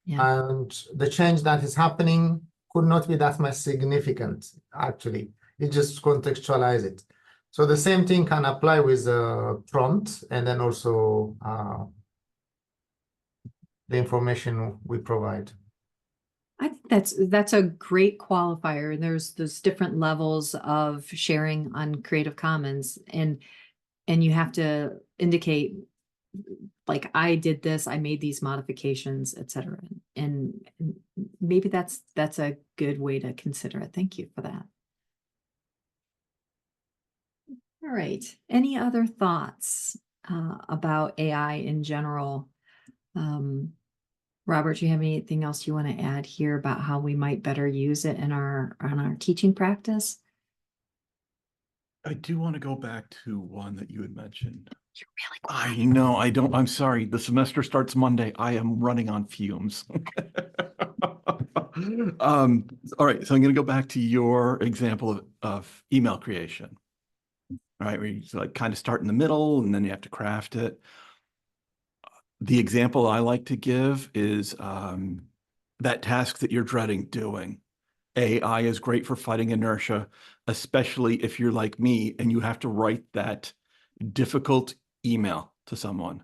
Yeah. And the change that is happening could not be that much significant, actually. You just contextualize it. So the same thing can apply with the prompt and then also the information we provide. I think that's a great qualifier. There's different levels of sharing on Creative Commons, and you have to indicate, like, I did this, I made these modifications, etc. And maybe that's a good way to consider it. Thank you for that. All right. Any other thoughts about AI in general? Robert, do you have anything else you want to add here about how we might better use it in our teaching practice? I do want to go back to one that you had mentioned. You're really I quiet. know, I don't, I'm sorry. The semester starts Monday. I am running on fumes. All right, so I'm going to go back to your example of email creation. All right, where you like kind of start in the middle and then you have to craft it. The example I like to give is that task that you're dreading doing. AI is great for fighting inertia, especially if you're like me and you have to write that difficult email to someone.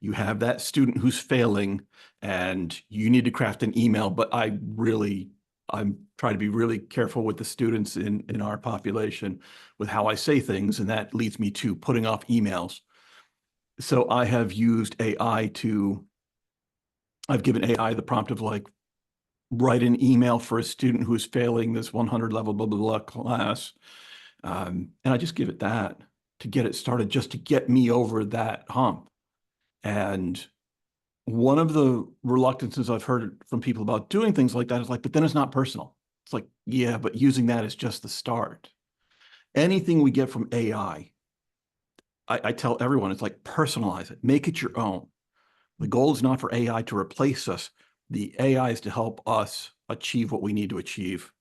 You have that student who's failing and you need to craft an email, but I'm trying to be really careful with the students in our population with how I say things, and that leads me to putting off emails. So I have used AI I've given AI the prompt of like, write an email for a student who is failing this 100 level blah, blah, blah class. And I just give it that to get it started, just to get me over that hump. And one of the reluctances I've heard from people about doing things like that is like, but then it's not personal. It's like, yeah, but using that is just the start. Anything we get from AI, I tell everyone, it's like, personalize it, make it your own. The goal is not for AI to replace us. The AI is to help us achieve what we need to achieve,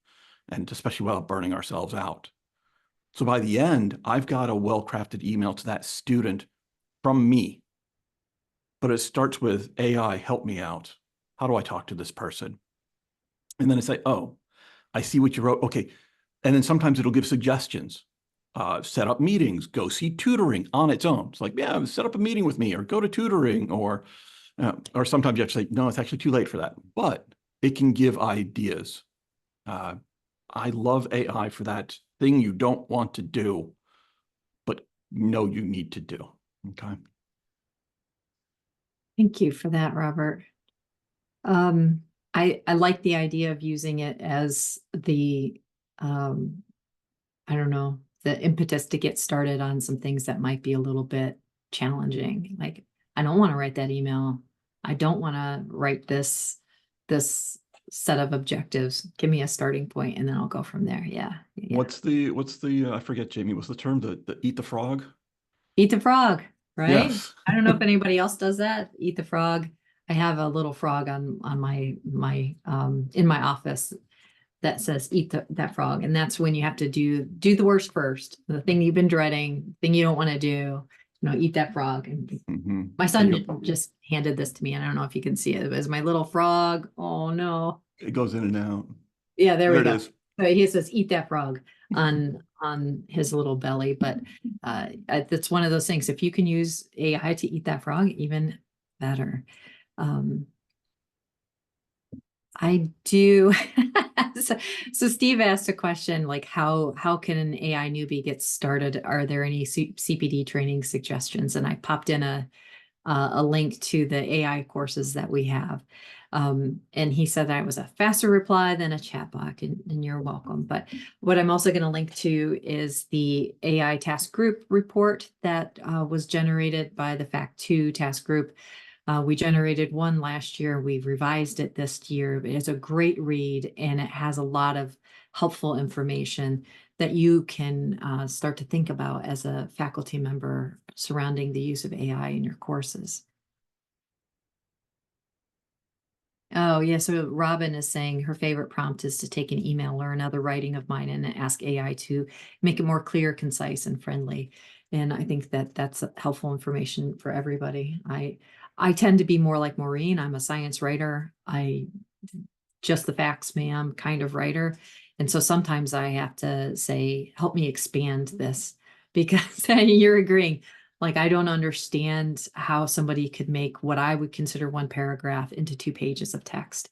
and especially without burning ourselves out. So by the end, I've got a well-crafted email to that student from me, but it starts with, AI, help me out. How do I talk to this person? And then it's like, oh, I see what you wrote. Okay. And then sometimes it'll give suggestions. Set up meetings, go see tutoring on its own. It's like, yeah, set up a meeting with me or go to tutoring, or sometimes you have to say, no, it's actually too late for that, but it can give ideas. I love AI for that thing you don't want to do, but know you need to do. Okay. Thank you for that, Robert. I like the idea of using it as the, I don't know, the impetus to get started on some things that might be a little bit challenging. Like, I don't want to write that email. I don't want to write this set of objectives. Give me a starting point and then I'll go from there. Yeah. What's the I forget, Jamie, what's the term, the eat the frog? Eat the frog, right? Yes. I don't know if anybody else does that. Eat the frog. I have a little frog on my in my office that says eat that frog. And that's when you have to do the worst first, the thing you've been dreading, thing you don't want to do, eat that frog. And my son just handed this to me, and I don't know if you can see it. It was my little frog. Oh no. It goes in and out. Yeah, there we it go. is. So he says eat that frog on on his little belly, but it's one of those things. If you can use AI to eat that frog, even better. I do. So Steve asked a question like, how can an AI newbie get started? Are there any CPD training suggestions? And I popped in a link to the AI courses that we have. And he said that was a faster reply than a chatbot, and you're welcome. But what I'm also going to link to is the AI task group report that was generated by the Fact2 task group. We generated one last year. We've revised it this year. It's a great read, and it has a lot of helpful information that you can start to think about as a faculty member surrounding the use of AI in your courses. Oh, yeah. So Robin is saying her favorite prompt is to take an email or another writing of mine and ask AI to make it more clear, concise, and friendly. And I think that that's helpful information for everybody. I tend to be more like Maureen. I'm a science writer. Just the facts, ma'am, kind of writer. And so sometimes I have to say, help me expand this, because you're agreeing. Like, I don't understand how somebody could make what I would consider one paragraph into 2 pages of text.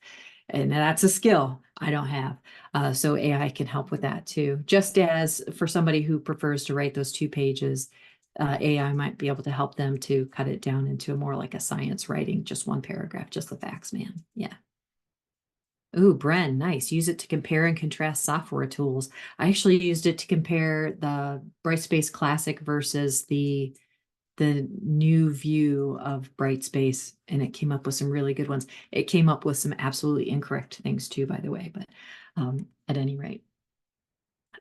And that's a skill I don't have. So AI can help with that too. Just as for somebody who prefers to write those 2 pages, AI might be able to help them to cut it down into more like a science writing, just 1 paragraph, just the facts, man. Yeah. Ooh, Bren, nice. Use it to compare and contrast software tools. I actually used it to compare the Brightspace Classic versus the new view of Brightspace, and it came up with some really good ones. It came up with some absolutely incorrect things too, by the way, but at any rate.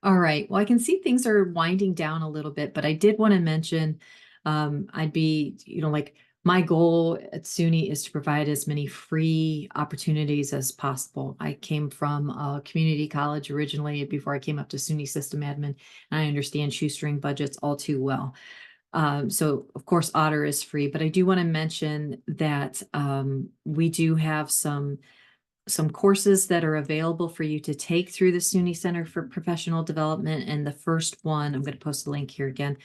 All right, well, I can see things are winding down a little bit, but I did want to mention I'd be, like, my goal at SUNY is to provide as many free opportunities as possible. I came from a community college originally before I came up to SUNY system admin, and I understand shoestring budgets all too well. So of course, OTTER is free, but I do want to mention that we do have some courses that are available for you to take through the SUNY Center for Professional Development. And the first one, I'm going to post a link here again.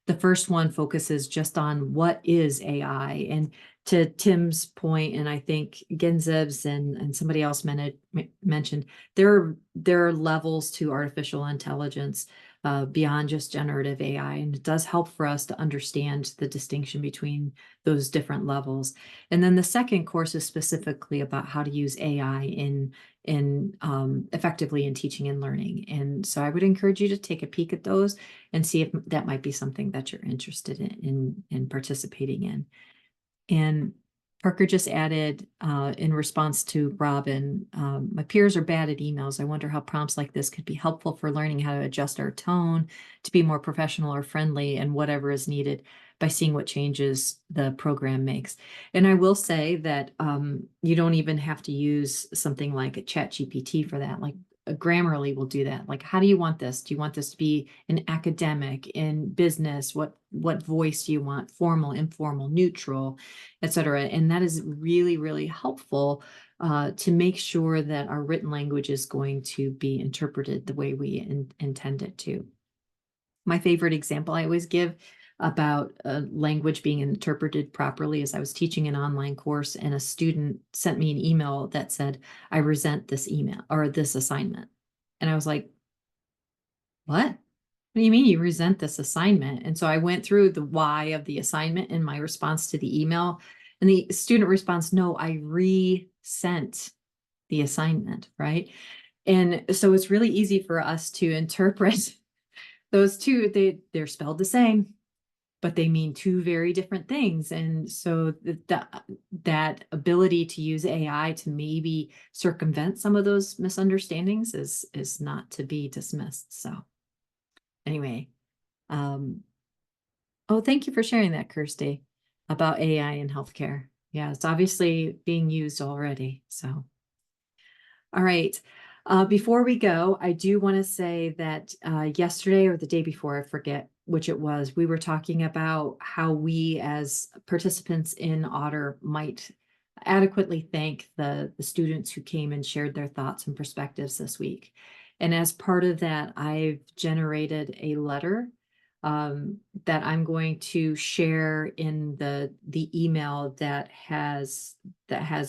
The first one focuses just on what is AI. And to Tim's point, and I think Genzeb's and somebody else mentioned, there are levels to artificial intelligence beyond just generative AI. And it does help for us to understand the distinction between those different levels. And then the second course is specifically about how to use AI in effectively in teaching and learning. And so I would encourage you to take a peek at those and see if that might be something that you're interested in participating in. And Parker just added in response to Robin, my peers are bad at emails. I wonder how prompts like this could be helpful for learning how to adjust our tone to be more professional or friendly, and whatever is needed by seeing what changes the program makes. And I will say that you don't even have to use something like a ChatGPT for that. Like Grammarly will do that. Like, how do you want this? Do you want this to be an academic, in business? What voice do you want? Formal, informal, neutral, etc. And that is really, really helpful to make sure that our written language is going to be interpreted the way we intend it to. My favorite example I always give about language being interpreted properly is I was teaching an online course, and a student sent me an email that said, I resent this email or this assignment. And I was like, what? What do you mean you resent this assignment? And so I went through the why of the assignment in my response to the email, and the student responds, no, I resent the assignment, right? And so it's really easy for us to interpret those two. They're spelled the same, but they mean 2 very different things. And so that ability to use AI to maybe circumvent some of those misunderstandings is not to be dismissed. So anyway, oh, thank you for sharing that, Kirsty, about AI in healthcare. Yeah, it's obviously being used already. So, all right. Before we go, I do want to say that yesterday or the day before, I forget which it was, we were talking about how we as participants in OTTER might adequately thank the students who came and shared their thoughts and perspectives this week. And as part of that, I've generated a letter that I'm going to share in the email that has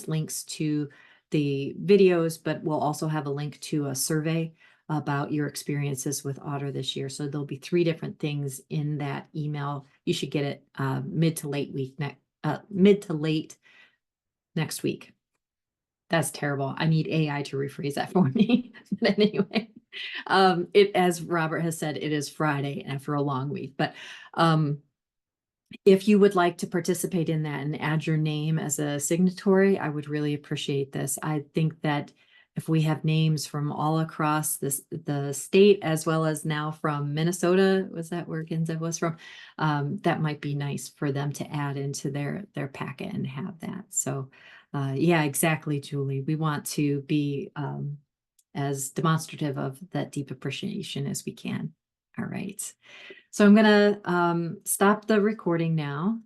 links to the videos, but we'll also have a link to a survey about your experiences with OTTER this year. So there'll be 3 different things in that email. You should get it mid to late next week. That's terrible. I need AI to rephrase that for me. But anyway, as Robert has said, it is Friday after a long week. But if you would like to participate in that and add your name as a signatory, I would really appreciate this. I think that if we have names from all across the state, as well as now from Minnesota, was that where Ginza was from? That might be nice for them to add into their packet and have that. So yeah, exactly, Julie. We want to be as demonstrative of that deep appreciation as we can. All right. So I'm gonna stop the recording now